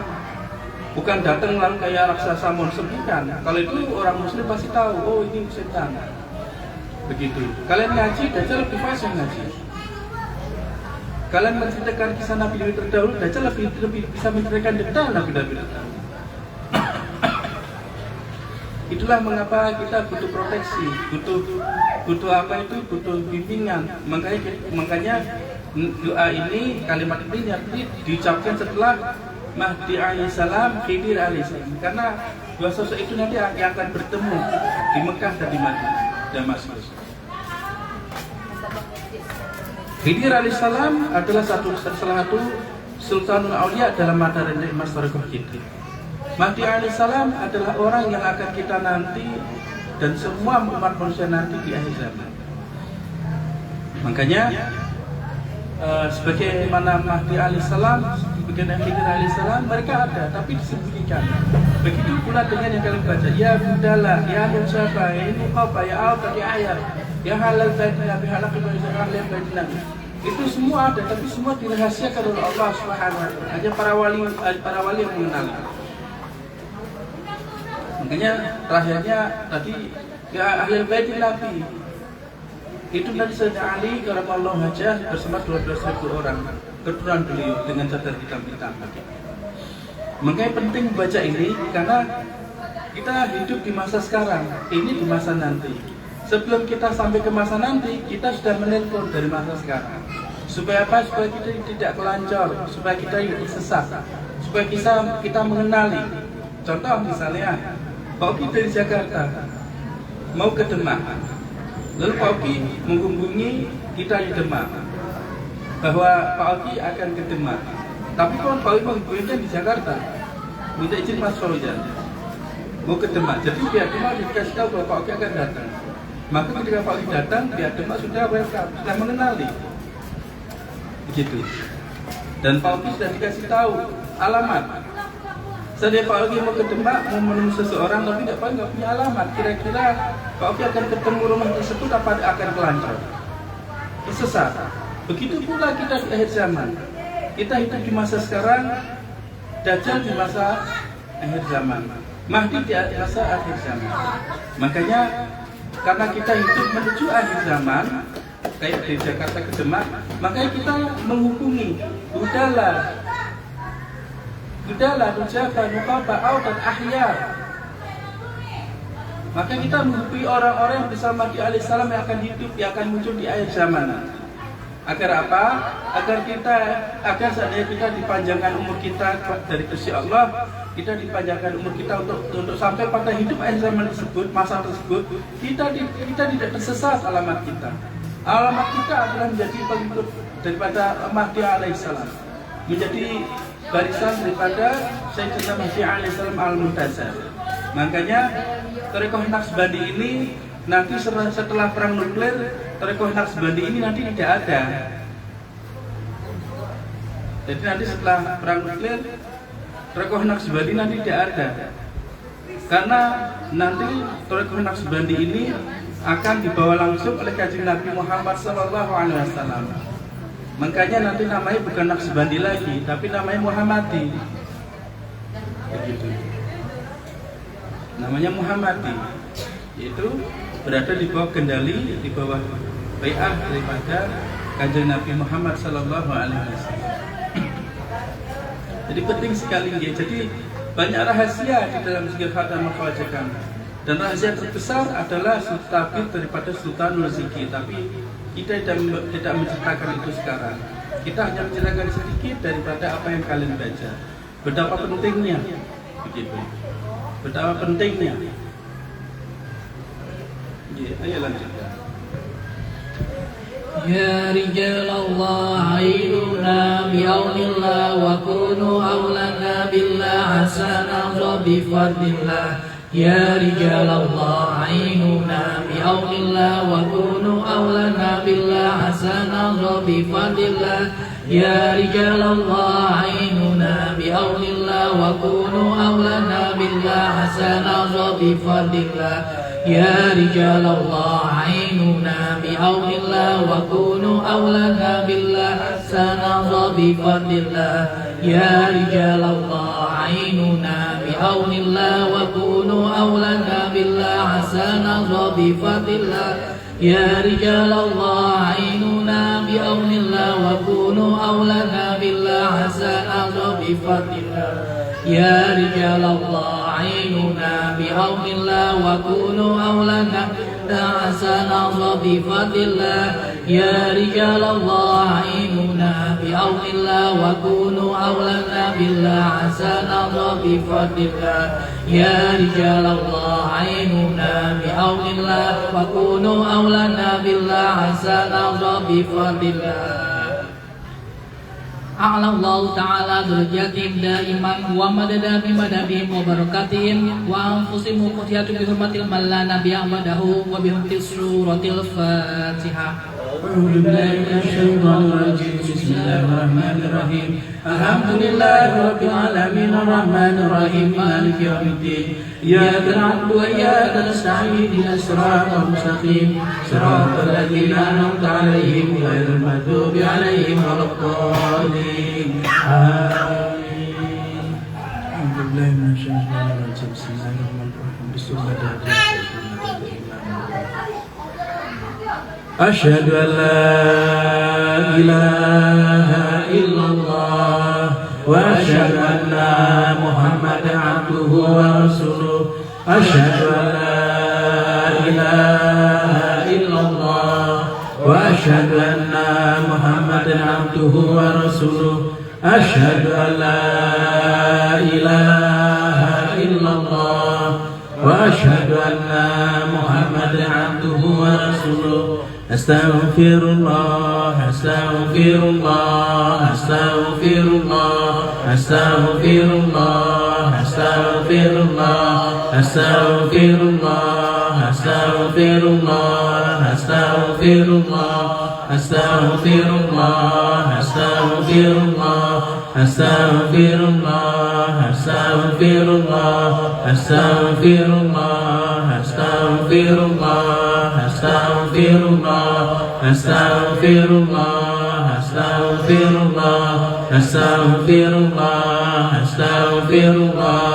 Bukan datang lalu kayak raksasa monster, bukan. Kalau itu orang muslim pasti tahu, oh ini setan. Begitu. Kalian ngaji, Dajjal lebih fasih ngaji. Kalian menceritakan kisah Nabi terdahulu, Dajjal lebih bisa menceritakan detail Nabi terdahulu. Itulah mengapa kita butuh proteksi, butuh apa itu, butuh bimbingan. Makanya doa ini, kalimat ini diucapkan setelah Mahdi alaihissalam, Khidir alaihissalam. Karena dua sosok itu nanti akan bertemu di Mekah dan di Madinah, Damaskus. Khidir alaihissalam adalah salah satu Sultanul Aulia dalam mata rantai Mas Tariqah Khidir. Mahdi alaihissalam adalah orang yang akan kita nanti dan semua umat manusia nanti di akhir zaman. Makanya sebagaimana Mahdi alaihissalam, sebagaimana Khidir alaihissalam, mereka ada tapi disembunyikan. Begitu pula dengan yang kalian baca, ya budala, ya musyaba, ya nuqaba, ya alqa, ya ayat, ya halal baidina, ya halal baidina. Itu semua ada, tapi semua dirahasiakan oleh Allah Subhanahu wa taala. Hanya para wali yang mengenali. Makanya terakhirnya tadi ya ahli bait Nabi itu Nabi Sayyidina Ali karamallahu wajhah bersama 12.000 orang keturunan beliau dengan cadar hitam-hitam. Makanya penting membaca ini karena kita hidup di masa sekarang, ini di masa nanti. Sebelum kita sampai ke masa nanti, kita sudah menelpon dari masa sekarang. Supaya apa? Supaya kita tidak kelancor, supaya kita tidak sesat, supaya kita mengenali. Contoh misalnya Pak Oki dari Jakarta mau ke Demak, lalu Pak Oki menghubungi kita di Demak bahwa Pak Oki akan ke Demak, tapi kalau Pak Oki menghubunginya di Jakarta, minta izin Mas Fauzan mau ke Demak, jadi biar Demak dikasih tahu bahwa Pak Oki akan datang. Maka ketika Pak Ogi datang, pihak Demak sudah welcome, sudah mengenali. Begitu. Dan Pak Ogi sudah dikasih tahu alamat. Seandainya Pak Ogi mau ke Demak, mau menemui seseorang tapi nggak punya alamat, kira-kira Pak Ogi akan ketemu rumah tersebut apa akan kelancar, tersesat. Begitu pula kita di akhir zaman. Kita hidup di masa sekarang, Dajjal di masa akhir zaman, Mahdi di masa akhir zaman. Makanya karena kita hidup menuju akhir zaman, kayak di Jakarta ke Demak, makanya kita menghubungi Budala, Nujaba, Nukaba, dan Ahyar. Maka kita menghubungi orang-orang yang bersama Mahdi alaihissalam yang akan hidup, yang akan muncul di akhir zaman. Agar apa? Agar seandainya kita dipanjangkan umur kita dari Gusti Allah, kita dipanjangkan umur kita untuk sampai pada hidup akhir zaman tersebut, masa tersebut, kita tidak tersesat alamat kita. Alamat kita adalah menjadi pengikut daripada Mahdi alaihissalam, menjadi barisan daripada Sayyidina Mahdi alaihissalam al-Muntazir. Makanya Thariqah Naqsbandi ini nanti setelah perang nuklir, Thariqah Naqsbandi ini nanti tidak ada. Jadi nanti setelah perang nuklir, Thariqah Naqsbandi nanti tidak ada. Karena nanti Thariqah Naqsbandi ini akan dibawa langsung oleh Kanjeng Nabi Muhammad SAW. Makanya nanti namanya bukan Naqsbandi lagi, tapi namanya Muhammadi. Begitu. Namanya Muhammadi. Yaitu berada di bawah kendali, di bawah bai'ah daripada Kanjeng Nabi Muhammad SAW. Jadi penting sekali ya. Jadi banyak rahasia di dalam zikir khatam al-Khawajah kami. Dan rahasia terbesar adalah tabir daripada Sultan Nuziki. Tapi kita tidak menceritakan itu sekarang. Kita hanya menceritakan sedikit daripada apa yang kalian baca. Betapa pentingnya, begitu. Betapa pentingnya. Ayo lanjutkan. Ya rijal Allah aiduna bi'aunillah wa kunu awlana billah hasana bi fadlillah. Ya rijal Allah aiduna bi'aunillah wa kunu awlana billah hasana bi fadlillah. Ya rijal Allah aiduna bi'aunillah wa kunu awlana billah hasana bi fadlillah. Ya rijal Allah ainuna bi'aunillah wa kunu awlana billah sanadha bi fadlillah. Ya rijal Allah ainuna bi'aunillah wa kunu awlana billah sanadha bi fadlillah. Ya rijal Allah ainuna bi'aunillah wa kunu awlana billah sanadha bi fadlillah. Ya rijal Allah ainuna bi'aunillah wa kunu awlana ta'asana bi fadlillah. Ya rijal Allah ainuna bi'aunillah wa kunu awlana billah hasana bi fadlillah. Ya rijal Allah ainuna bi'aunillah wa kunu awlana billah hasana bi fadlillah. A'lallahu ta'ala derajatihim daiman wa madada bi madadihim wa barakatihim wa anfusihim qutiyatu bi hurmatil malla nabiyya madahu wa bi hurmatil suratil Fatihah. A'udzu billahi minasy syaithanir rajim. Bismillahirrahmanirrahim. Alhamdulillahirabbil alamin arrahmanir rahim maliki yaumiddin. Iyyaka na'budu wa iyyaka nasta'in ihdinas siratal mustaqim siratal ladzina an'amta 'alaihim ghairil maghdubi 'alaihim waladdallin. Amin. A'udzu billahi minasy syaithanir rajim. Bismillahirrahmanirrahim. Bismillahirrahmanirrahim. Asyhadu an la ilaha illallah wa asyhadu anna Muhammadan abduhu wa rasuluh. Asyhadu an la ilaha illallah wa asyhadu anna Muhammadan abduhu wa rasuluh. Asyhadu an la ilaha illallah wa asyhadu anna Muhammadan abduhu wa rasuluh. Astaghfirullah, astaghfirullah, astaghfirullah, astaghfirullah, astaghfirullah, astaghfirullah, astaghfirullah. astaghfirullah, astaghfirullah, astaghfirullah, astaghfirullah, astaghfirullah, astaghfirullah, astaghfirullah, astaghfirullah, astaghfirullah, astaghfirullah, astaghfirullah, astaghfirullah, astaghfirullah,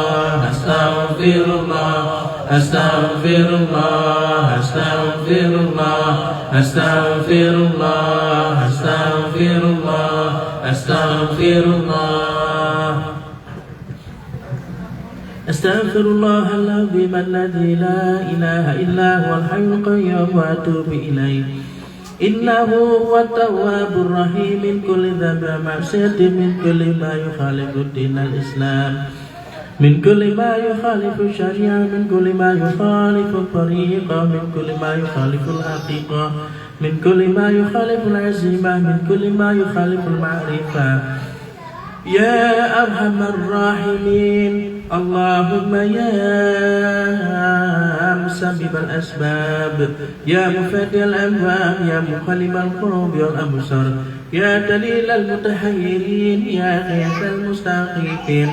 astaghfirullah, astaghfirullah, astaghfirullah, astaghfirullah, astaghfirullah, astaghfirullah. Astaghfirullahaladzim alladzi la ilaha illa huwal hayyul qayyum wa atubu ilaih. Innahu huwat tawwabur rahim min kulli dhanbin wa ma'siyatin min kulli ma yukhalifu dinal Islam. من كل ما يخالف الشريعة من كل ما يخالف الطريقة من كل ما يخالف الحقيقة من كل ما يخالف العزيمة من كل ما يخالف المعرفة يا أرحم الراحمين اللهم يا مسبب الأسباب يا مفدي الأنوام يا مقلب القلوب والأبصار يا دليل المتحيرين يا غيث المستغيثين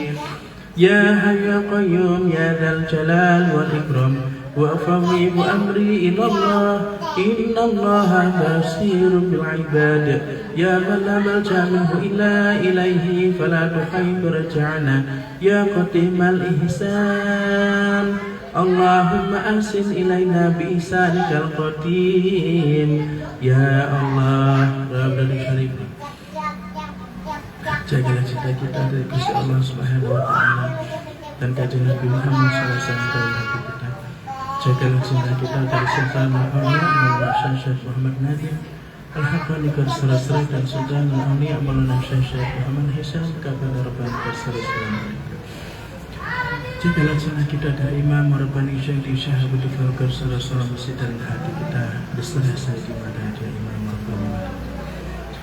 يا حي يا قيوم يا ذا الجلال والإكرام وأفوض أمري إلى الله إن الله بصير بالعباد يا من لا ملجأ منه إلا إليه فلا تخيب رجعنا يا قديم الإحسان اللهم أحسن إلينا بإحسانك القديم يا الله رب العالمين. Jagalah cinta kita dari Gusti Allah Subhanahu wa Ta'ala dan kajian Nabi Muhammad SAW dalam hati kita. Jagalah cinta kita dari Sultan Muhammad Maulana Syekh Muhammad Nadim Al-Haqqani Karsarasri dan Sultan Al-Awliya Maulana Syekh Muhammad Hisham kepada Rabbani Karsarasri. Jagalah cinta kita dari Imam Rabbani Syekh Syahabul Karsarasri mesti dalam hati kita. Berserah di mana dia Imam Rabbani.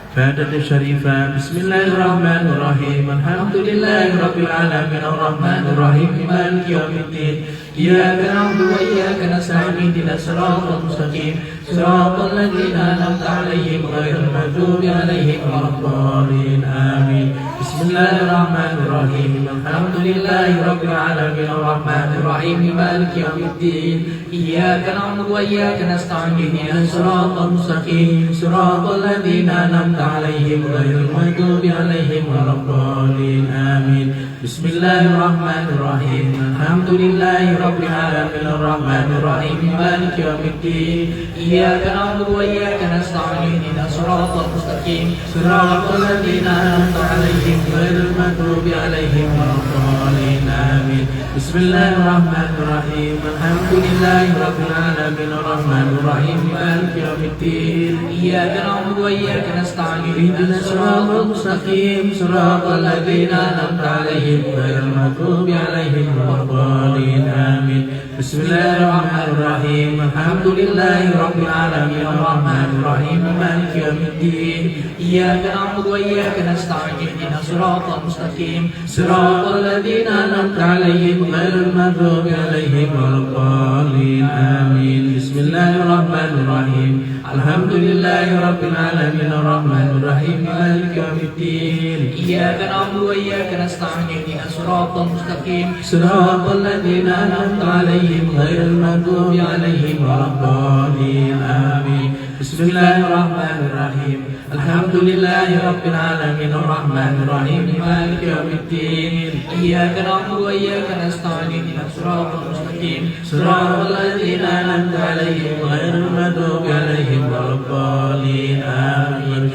فاتحة الشريفة بسم الله الرحمن الرحيم الحمد لله رب العالمين الرحمن الرحيم مالك يوم الدين إياك نعبد وإياك نستعين اهدنا الصراط المستقيم صراط الذين أنعمت عليهم غير المغضوب عليهم ولا الضالين آمين. بسم الله الرحمن الرحيم الحمد لله رب العالمين الرحمن الرحيم مالك يوم الدين إياك نعبد وإياك نستعين اهدنا الصراط المستقيم صراط الذين أنعمت عليهم غير المغضوب عليهم ولا الضالين آمين. بسم الله الرحمن الرحيم الحمد لله رب العالمين الرحمن الرحيم مالك يوم الدين إياك نعبد وإياك نستعين اهدنا الصراط المستقيم صراط الذين أنعمت عليهم غير المغضوب عليهم ولا الضالين آمين. بسم الله الرحمن الرحيم الحمد لله رب العالمين الرحمن الرحيم مالك يوم الدين إياك نعبد وإياك نستعين اهدنا الصراط المستقيم صراط الذين أنعمت عليهم غير المغضوب عليهم ولا الضالين آمين. بسم الله الرحمن الرحيم الحمد لله رب العالمين الرحمن الرحيم مالك يوم الدين إياك نعبد وإياك نستعين اهدنا الصراط المستقيم صراط الذين أنعمت عليهم غير المغضوب عليهم ولا الضالين آمين. بسم الله الرحمن الرحيم الحمد لله رب العالمين الرحمن الرحيم مالك يوم الدين إياك نعبد وإياك نستعين اهدنا الصراط المستقيم صراط الذين أنعمت عليهم غير المغضوب عليهم ولا الضالين آمين. بسم الله الرحمن الرحيم الحمد لله رب العالمين الرحمن الرحيم مالك يوم الدين إياك نعبد وإياك نستعين اهدنا الصراط المستقيم صراط الذين أنعمت عليهم غير المغضوب عليهم ولا الضالين آمين.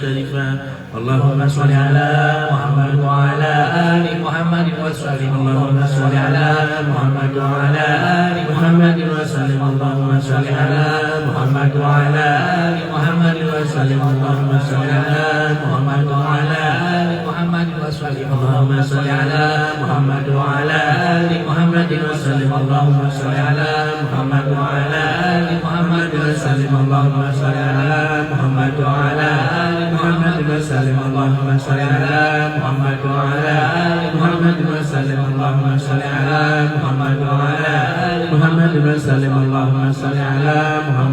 اللهم صل على محمد وعلى آل محمد وسلم اللهم صل على محمد وعلى آل محمد وسلم اللهم صل على محمد وعلى آل محمد وسلم اللهم صل على محمد وعلى آل محمد وسلم اللهم صل على محمد وعلى آل محمد وسلم اللهم صل على محمد وعلى آل محمد وسلم اللهم صل على محمد وعلى آل محمد وسلم اللهم صل على محمد وعلى آل محمد وسلم اللهم صل على محمد وعلى آل محمد وسلم اللهم صل على محمد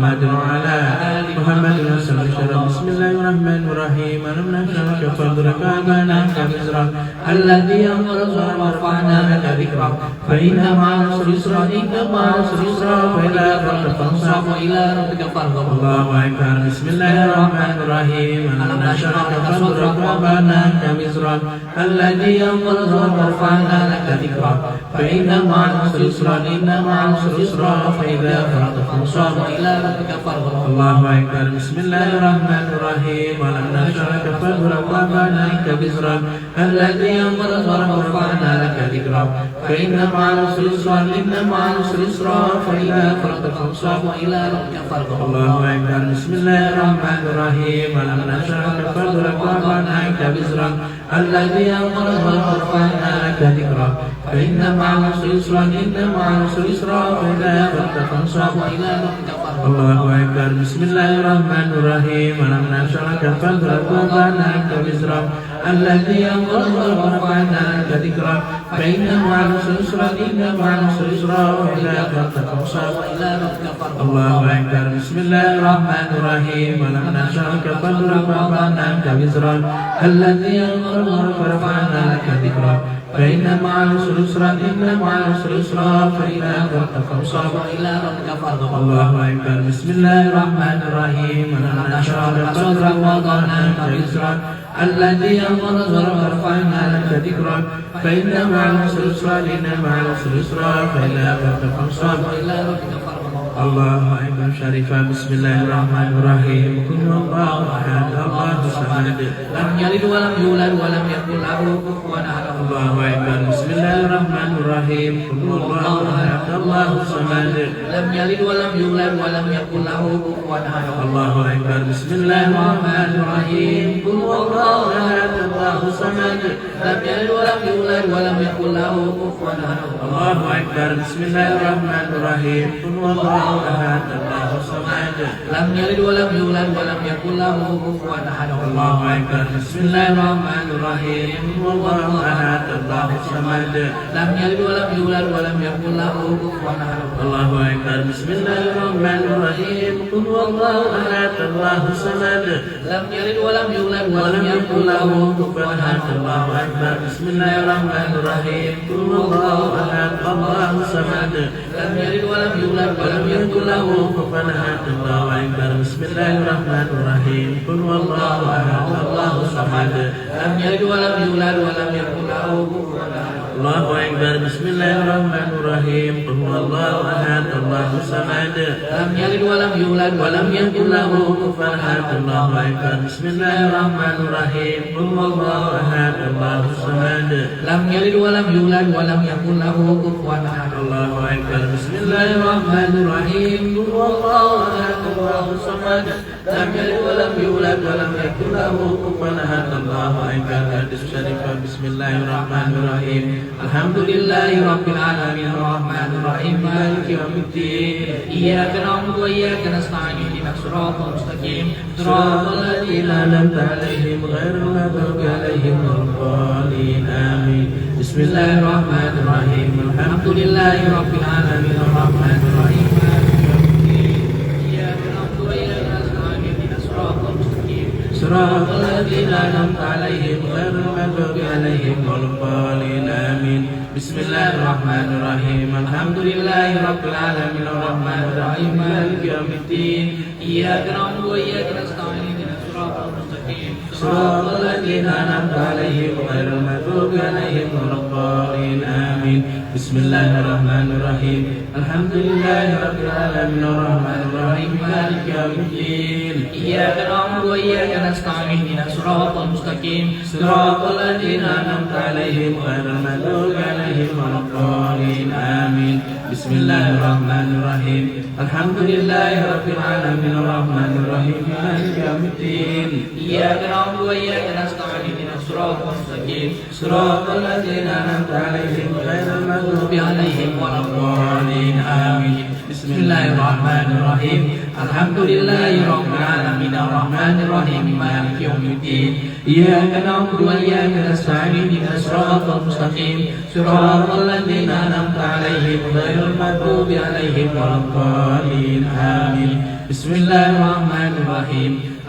ولم نشرك فاضرب عنك وزرك الذي أنقض ورفعنا لك ذكرك فإن مع العسر يسرا إن مع العسر يسرا فإذا فرغت فانصب وإلى ربك فارغب الله أكبر بسم الله الرحمن الرحيم ألم نشرح لك صدرك ووضعناك وزرك الذي أنقض ورفعنا لك ذكرك فإن مع العسر يسرا إن مع العسر يسرا فإذا فرغت فانصب وإلى ربك فارغب الله أكبر بسم الله الرحمن الرحيم ألم نشرح لك صدرك ووضعناك وزرك الذي أنقض ورفعنا لك ذكرك فإن مع العسر يسرا إن مع العسر يسرا فإذا فرغت فانصب وإلى ربك فارغب الله أكبر بسم الله الرحمن الرحيم ألم نشرح لك صدرك ووضعناك وزرك الذي أنقض ورفعنا لك ذكرك فإن مع العسر يسرا إن مع العسر يسرا فإذا فرغت فانصب وإلى ربك فارغب الله أكبر بسم الله الرحمن الرحيم ألم نشرح لك صدرك ووضعناك وزرك الذي أنقض ورفعنا لك ذكرك فإن مع العسر يسرا إن مع العسر يسرا فإذا فرغت فانصب وإلى ربك فارغب الله أكبر بسم الله الرحمن الرحيم ألم نشرح لك صدرك ووضعناك وزرك الذي أنقض ورفعنا لك ذكرك فإن مع العسر يسرا إن مع العسر يسرا فإذا فرغت فانصب وإلى ربك فارغب الله أكبر بسم الله الرحمن الرحيم ألم نشرح لك صدرك ووضعناك وزرك الذي أنقض ورفعنا لك ذكرك فإن مع العسر يسرا إن مع العسر يسرا فإذا فرغت فانصب وإلى ربك فارغب الله أكبر شريفا بسم الله الرحمن الرحيم قل هو الله أحد الله الصمد لم يلد ولم يولد ولم يكن له كفوا أحد الله أكبر بسم الله الرحمن الرحيم قل هو الله أحد الله الصمد لم يلد ولم يولد ولم يكن له كفوا أحد الله أكبر بسم الله الرحمن الرحيم قل هو الله أحد الله الصمد لم يلد ولم يولد ولم يكن له كفوا أحد الله أكبر بسم الله الرحمن الرحيم قل هو الله أحد الله الصمد لم يلد ولم يولد ولم يكن له كفوا أحد الله أكبر بسم الله الرحمن الرحيم قل هو الله أحد الله الصمد لم يلد ولم يولد ولم يكن له كفوا أحد الله أكبر بسم الله الرحمن الرحيم قل هو الله أحد الله الصمد لم يلد ولم يولد ولم يكن له كفوا أحد الله أكبر بسم الله الرحمن الرحيم قل هو الله أحد الله الصمد لم يلد ولم يولد ولم يكن له كفوا أحد الله أكبر بسم الله الرحمن الرحيم قل هو الله أحد الله الصمد لم يلد ولم يولد ولم يكن له كفوا أحد الله أكبر بسم الله الرحمن الرحيم قل هو الله أحد الله الصمد لم يلد ولم يولد ولم يكن له كفوا أحد الله أكبر بسم الله الرحمن الرحيم قل هو الله أحد الله الصمد لم يلد ولم يولد ولم يكن له كفوا أحد الله أكبر بسم الله الرحمن الرحيم قل هو الله أحد الله الصمد لم يلد ولم يولد ولم يكن له كفوا أحد الله أكبر حديث شريف بسم الله الرحمن الرحيم الحمد لله رب العالمين الرحمن الرحيم مالك يوم الدين إياك نعبد وإياك نستعين اهدنا الصراط المستقيم صراط الذين أنعمت عليهم غير المغضوب عليهم ولا الضالين آمين بسم الله الرحمن الرحيم الحمد لله رب العالمين الرحمن الرحيم مالك يوم الدين إياك نعبد وإياك نستعين اهدنا الصراط المستقيم صراط الذين أنعمت عليهم غير المغضوب عليهم ولا الضالين آمين بسم الله الرحمن الرحيم الحمد لله رب العالمين الرحمن الرحيم مالك يوم الدين إياك نعبد وإياك نستعين اهدنا الصراط المستقيم صراط الذين أنعمت عليهم غير المغضوب عليهم ولا الضالين آمين بسم الله الرحمن الرحيم الحمد لله رب العالمين الرحمن الرحيم مالك يوم الدين إياك نعبد وإياك نستعين اهدنا الصراط المستقيم صراط الذين أنعمت عليهم غير المغضوب عليهم ولا الضالين آمين بسم الله الرحمن الرحيم الحمد لله رب العالمين الرحمن الرحيم مالك يوم الدين إياك نعبد وإياك نستعين اهدنا الصراط المستقيم صراط الذين أنعمت عليهم غير المغضوب عليهم ولا الضالين آمين بسم الله الرحمن الرحيم الحمد لله رب العالمين الرحمن الرحيم مالك يوم الدين إياك نعبد وإياك نستعين اهدنا الصراط المستقيم صراط الذين أنعمت عليهم غير المغضوب عليهم ولا الضالين آمين بسم الله الرحمن الرحيم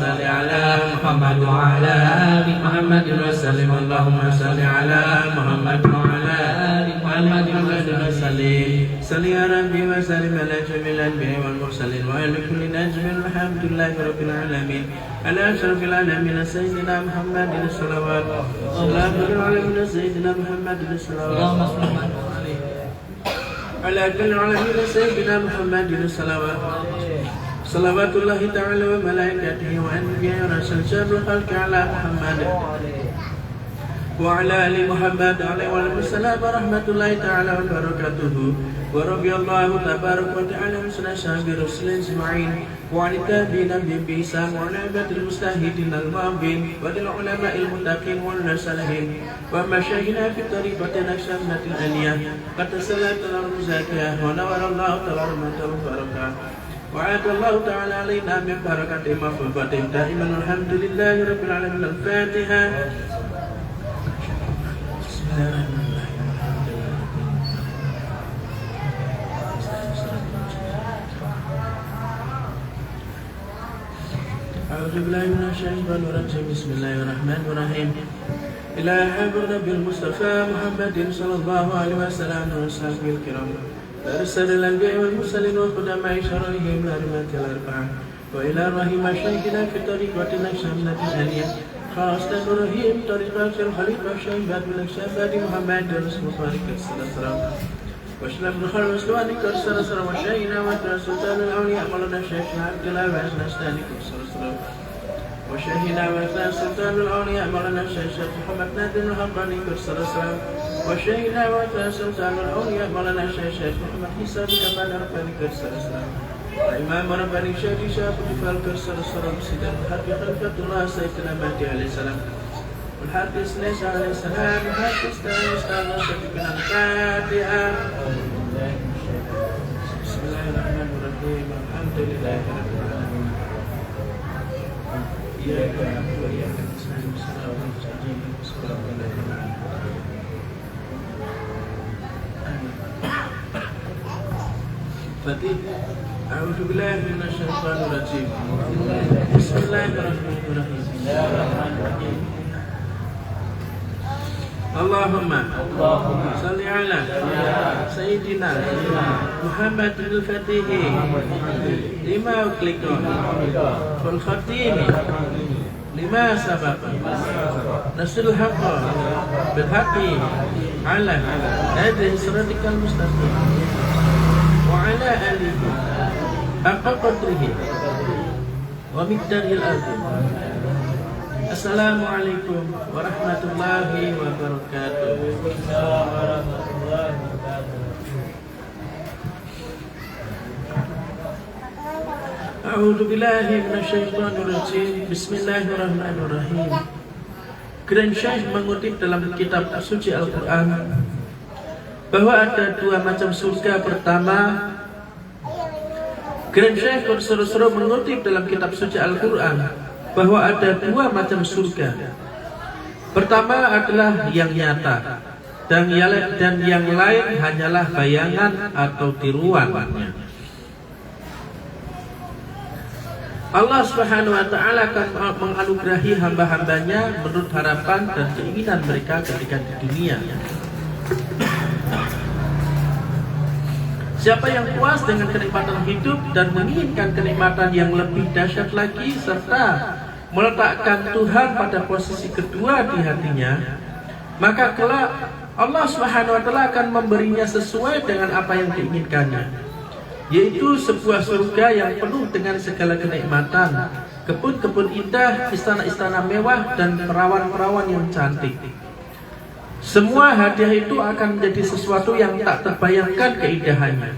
صل على محمد وعلى آل محمد وسلم اللهم صل على محمد وعلى آل محمد وسلم صل يا ربي وسلم على جميع الأنبياء والمرسلين وعلى كل نجم الحمد لله رب العالمين على أشرف العالمين سيدنا محمد الصلوات سلام العالمين سيدنا محمد الصلوات اللهم صل عليه على كل العالمين سيدنا محمد الصلوات صلوات الله تعالى وملائكته وأنبياء ورسل شر الخلق على محمد وعلى آل محمد عليه السلام ورحمة الله تعالى وبركاته ورضي الله تبارك وتعالى عن أصحاب رسول أجمعين وعن التابعين بإحسان وعن عباد المجتهدين المؤمنين وللعلماء المتقين والصالحين ومشايخنا في طريقة نقشبند العليا قد سلمت الأرض زاكية ونور الله تعالى وبركاته وعاد الله تعالى علينا من بركة مغفرته دائما الحمد لله رب العالمين. الفاتحة. بسم الله الرحمن الرحيم. أعوذ بالله من الشيطان الرجيم. بسم الله الرحمن الرحيم. إلى حضرة النبي المصطفى محمد صلى الله عليه وسلم وصحبه الكرام أرسل الأنبياء والمرسلين وقدماء شرعهم الأئمة الأربعة وإلى رحم شيخنا في طريقة نقشبند العليا خاصة رحيم طريقة الخليفة الشيخ بن الشافعي محمد رسول الله صلى الله عليه وسلم وأشرف الخلق صلى الله عليه وسلم وشيخنا وسلطان الأولياء مولانا الشيخ عبد الله بن نستاني صلى الله عليه وسلم وشيخنا وسلطان الأولياء مولانا الشيخ محمد نادر الحقاني صلى الله عليه وسلم وشيخنا وسلطان الأولياء مولانا الشيخ محمد حسن كمال رباني صلى الله عليه وسلم وإمام رباني الشيخ شاب الجبال صلى الله عليه وسلم سيدنا الحق خلفة الله سيدنا مهدي عليه السلام والحق سليس عليه السلام والحق استعان شفيقنا الفاتحة. بسم الله الرحمن الرحيم. الحمد لله رب العالمين. إياك نعبد وإياك نستعين صراط المستقيم صراط الذين أنعمت عليهم. Fatihah. A'udzu billahi minasyaitonir rajim. Bismillahirrahmanirrahim. Allahumma salli ala Sayyidina Muhammad al-Fatih lima ughliqa wal khatim lima sabaqa nasrul haqqa bil haqqi ala hadhihi siratal mustaqim wa ala alihi haqqa qadrihi wa miqdaril azim. Assalamualaikum warahmatullahi wabarakatuh. A'udzu billahi minasyaitonir rajim. Bismillahirrahmanirrahim. Grand Syekh mengutip dalam kitab suci Al-Qur'an bahwa ada dua macam surga. Pertama, Grand Syekh berseru-seru mengutip dalam kitab suci Al-Qur'an bahwa ada dua macam surga. Pertama adalah yang nyata dan yang lain hanyalah bayangan atau tiruannya. Allah Subhanahu wa ta'ala akan menganugerahi hamba-hambanya menurut harapan dan keinginan mereka ketika di dunia. Siapa yang puas dengan kenikmatan hidup dan menginginkan kenikmatan yang lebih dahsyat lagi serta meletakkan Tuhan pada posisi kedua di hatinya, maka kelak Allah Subhanahu wa ta'ala akan memberinya sesuai dengan apa yang diinginkannya, yaitu sebuah surga yang penuh dengan segala kenikmatan, kebun-kebun indah, istana-istana mewah dan perawan-perawan yang cantik. Semua hadiah itu akan menjadi sesuatu yang tak terbayangkan keindahannya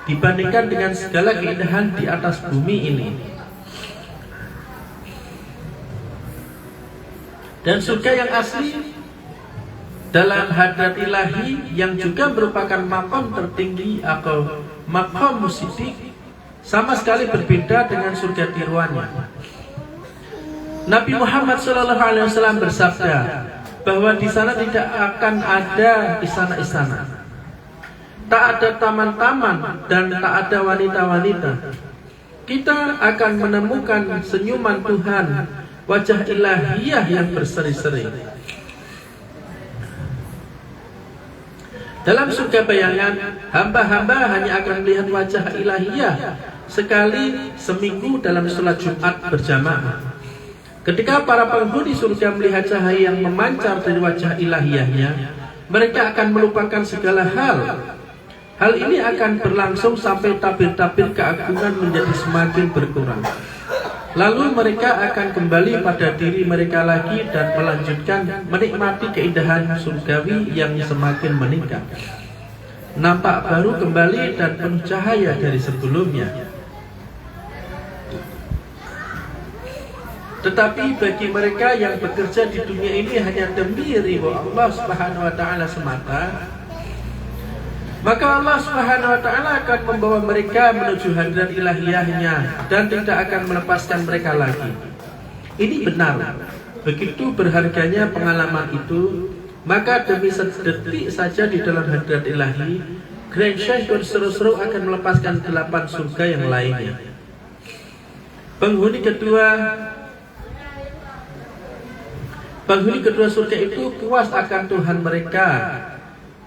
dibandingkan dengan segala keindahan di atas bumi ini. Dan surga yang asli dalam hadrat ilahi yang juga merupakan maqam tertinggi atau maqam siddiq sama sekali berbeda dengan surga tiruannya. Nabi Muhammad SAW bersabda bahwa di sana tidak akan ada istana-istana, tak ada taman-taman dan tak ada wanita-wanita. kita akan menemukan senyuman Tuhan, wajah ilahiyah yang berseri-seri. Dalam surga bayangan, hamba-hamba hanya akan melihat wajah ilahiyah sekali seminggu dalam sholat Jumat berjamaah. Ketika para penghuni surga melihat cahaya yang memancar dari wajah ilahiyahnya, mereka akan melupakan segala hal. Hal ini akan berlangsung sampai tabir-tabir keagungan menjadi semakin berkurang. Lalu mereka akan kembali pada diri mereka lagi dan melanjutkan menikmati keindahan surgawi yang semakin meningkat. Nampak baru kembali dan penuh cahaya dari sebelumnya. Tetapi bagi mereka yang bekerja di dunia ini hanya demi ridha Allah Subhanahu wa taala semata, maka Allah Subhanahu wa taala akan membawa mereka menuju hadirat ilahiyahnya dan tidak akan melepaskan mereka lagi. Ini benar. Begitu berharganya pengalaman itu, maka demi sedetik saja di dalam hadirat ilahi, Grand Syekh berseru-seru akan melepaskan 8 surga yang lainnya. Penghuni kedua surga itu puas akan Tuhan mereka,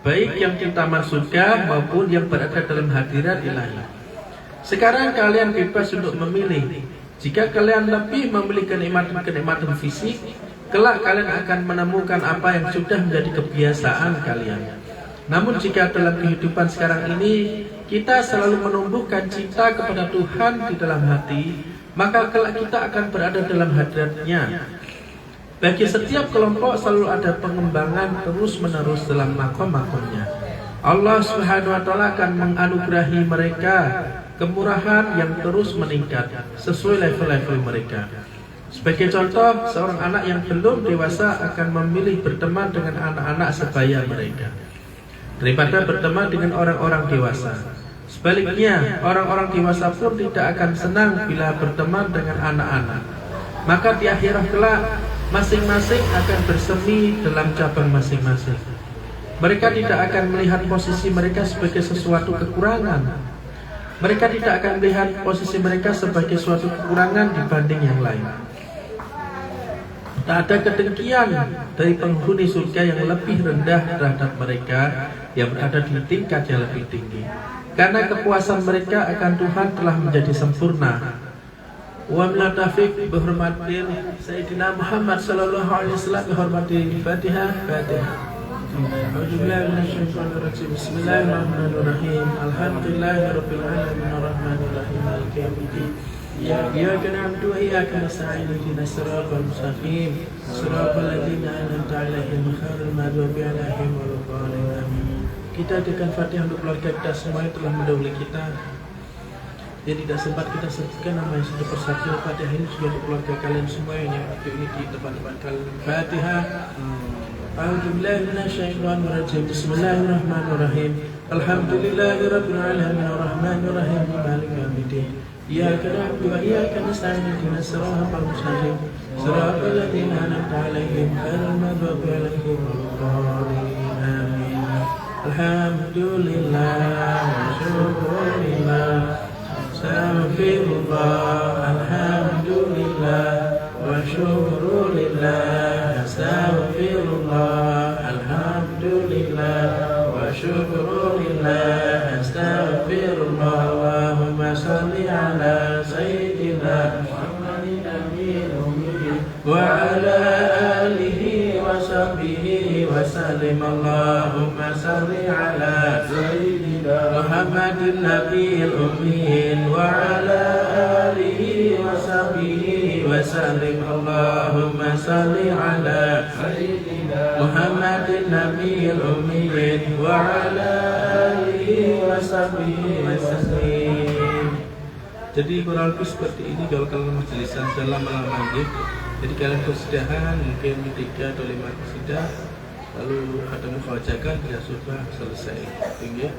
baik yang di taman surga maupun yang berada dalam hadirat ilahi. Sekarang kalian bebas untuk memilih. Jika kalian lebih memilih kenikmatan fisik, kelak kalian akan menemukan apa yang sudah menjadi kebiasaan kalian. Namun jika dalam kehidupan sekarang ini kita selalu menumbuhkan cinta kepada Tuhan di dalam hati, maka kelak kita akan berada dalam hadiratnya. Bagi setiap kelompok selalu ada pengembangan terus-menerus dalam makom-makomnya. Allah Subhanahu wa taala akan menganugerahi mereka kemurahan yang terus meningkat sesuai level-level mereka. Sebagai contoh, seorang anak yang belum dewasa akan memilih berteman dengan anak-anak sebaya mereka daripada berteman dengan orang-orang dewasa. Sebaliknya, orang-orang dewasa pun tidak akan senang bila berteman dengan anak-anak. Maka di akhirat kelak masing-masing akan bersemi dalam cabang masing-masing. Mereka tidak akan melihat posisi mereka sebagai sesuatu kekurangan. Mereka tidak akan melihat posisi mereka sebagai suatu kekurangan dibanding yang lain. Tak ada kedengkian dari penghuni surga yang lebih rendah terhadap mereka yang berada di tingkat yang lebih tinggi. Karena kepuasan mereka akan Tuhan telah menjadi sempurna. Wa min taufiq bihormatin Sayyidina Muhammad sallallahu alaihi wasallam bihormati Fatihah. A'udzubillahi minasyaitonir rajim. Bismillahirrahmanirrahim. Alhamdulillahirabbil alamin arrahmanir rahim maliki yaumiddin. Iyyaka na'budu wa iyyaka nasta'in ihdinas siratal mustaqim siratal ladzina an'amta 'alaihim ghairil maghdubi 'alaihim waladdallin. Amin. Kita adakan Fatihah untuk keluarga kita semua yang telah mendahului kita. Yang tidak sempat kita sebutkan nama yang sudah persatu. Fatihah ini juga untuk keluarga kalian semua yang waktu ini di depan-depan kalian. Fatihah. A'udzubillahi minasyaitonir rajim. Bismillahirrahmanirrahim. Alhamdulillahirabbil alamin arrahmanir rahim maliki yaumiddin. Iyyaka na'budu wa iyyaka nasta'in ihdinas siratal mustaqim siratal ladzina an'amta 'alaihim ghairil maghdubi 'alaihim waladdallin. Amin. Alhamdulillah wa syukurillah. Astaghfirullah, alhamdulillah, wa syukurillah. Astaghfirullah, alhamdulillah, wa syukurillah. Astaghfirullah. Allahumma salli ala Sayyidina Muhammadin nabiyil ummi wa ala alihi wa sahbihi wa sallim. Allahumma salli ala Sayyidina Muhammadin nabiyil ummi wa ala alihi wa sahbihi wa sallim. Allahumma salli ala Sayyidina Muhammadin nabiyil ummi wa ala alihi wa sahbihi wa sallim. Jadi kurang lebih seperti ini kalau kalian majelisan dalam lama-lama. Jadi kalian kesediaan mungkin 3 atau 5 kesidah, lalu ada mukhawajakan ya sudah selesai, ya.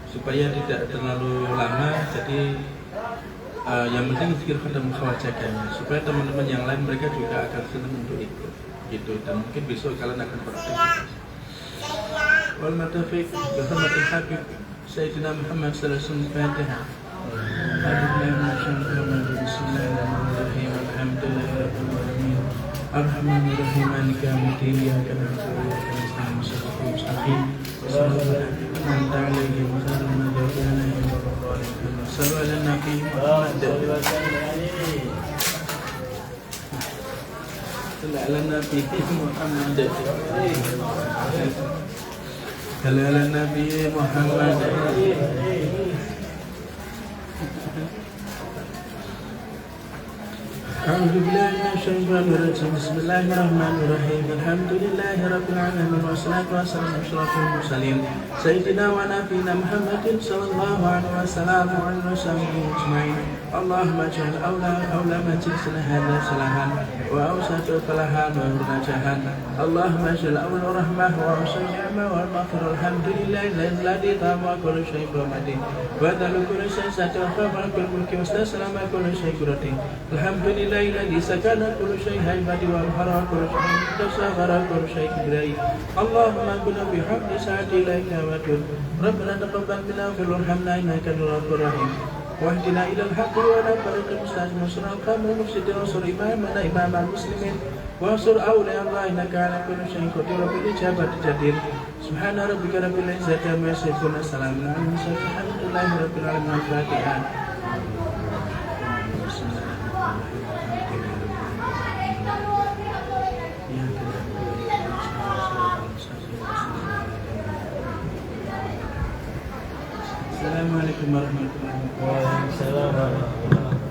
Supaya tidak terlalu lama. Jadi yang penting zikir pada mukhawajakannya, supaya teman-teman yang lain mereka juga akan senang untuk ikut, gitu. Dan mungkin besok kalian akan beraktivitas. Wal matafiq bi hurmatil habib Sayyidina Muhammad sallallahu alaihi wasallam. Fatihah. Bismillahirrahmanirrahim. Alhamdulillahirabbil Ar-Rahmanir-Rahim. Maliki yaumiddin. Iyyaka na'budu wa iyyaka nasta'in. Shiratal mustaqim. Shiratal ladzina an'amta 'alaihim ghairil maghdubi 'alaihim waladdallin. Shallu 'alan nabi Muhammad. Shallu 'alan nabi Muhammad. Shallu 'alan nabi Muhammad. أعوذ بالله من الشيطان الرجيم بسم الله الرحمن الرحيم الحمد لله رب العالمين والصلاة والسلام على أشرف المرسلين سيدنا ونبينا محمد صلى الله عليه وسلم وعلى وصحبه أجمعين اللهم اجعل أولى مجلسنا هذا صلاحا وأوسط فلاحا ونجاحا اللهم اجعل أول رحمة وأوسط نعمة والمغفرة الحمد لله الذي طاب كل شيء بمده بدل كل شيء ستوفى كل ملك واستسلم كل شيء قدرته الحمد لله الذي سكن كل شيء هيبة وأظهر كل شيء تصغر كل شيء كبري اللهم كن بحمد ساعة إليك وتب ربنا تقبل منا واغفر وارحمنا إنك أنت الغفور الرحيم واهدنا إلى الحق ولا طريق المستقيم وانصر القوم المفسدين وانصر إمامنا إمام المسلمين وانصر أولياء الله إنك على كل شيء قدير وبالإجابة جدير سبحان ربك رب العزة عما يصفون السلام على المرسلين الحمد لله رب العالمين الفاتحة Assalamualaikum warahmatullahi wabarakatuh. Waalaikumsalam warahmatullahi wabarakatuh.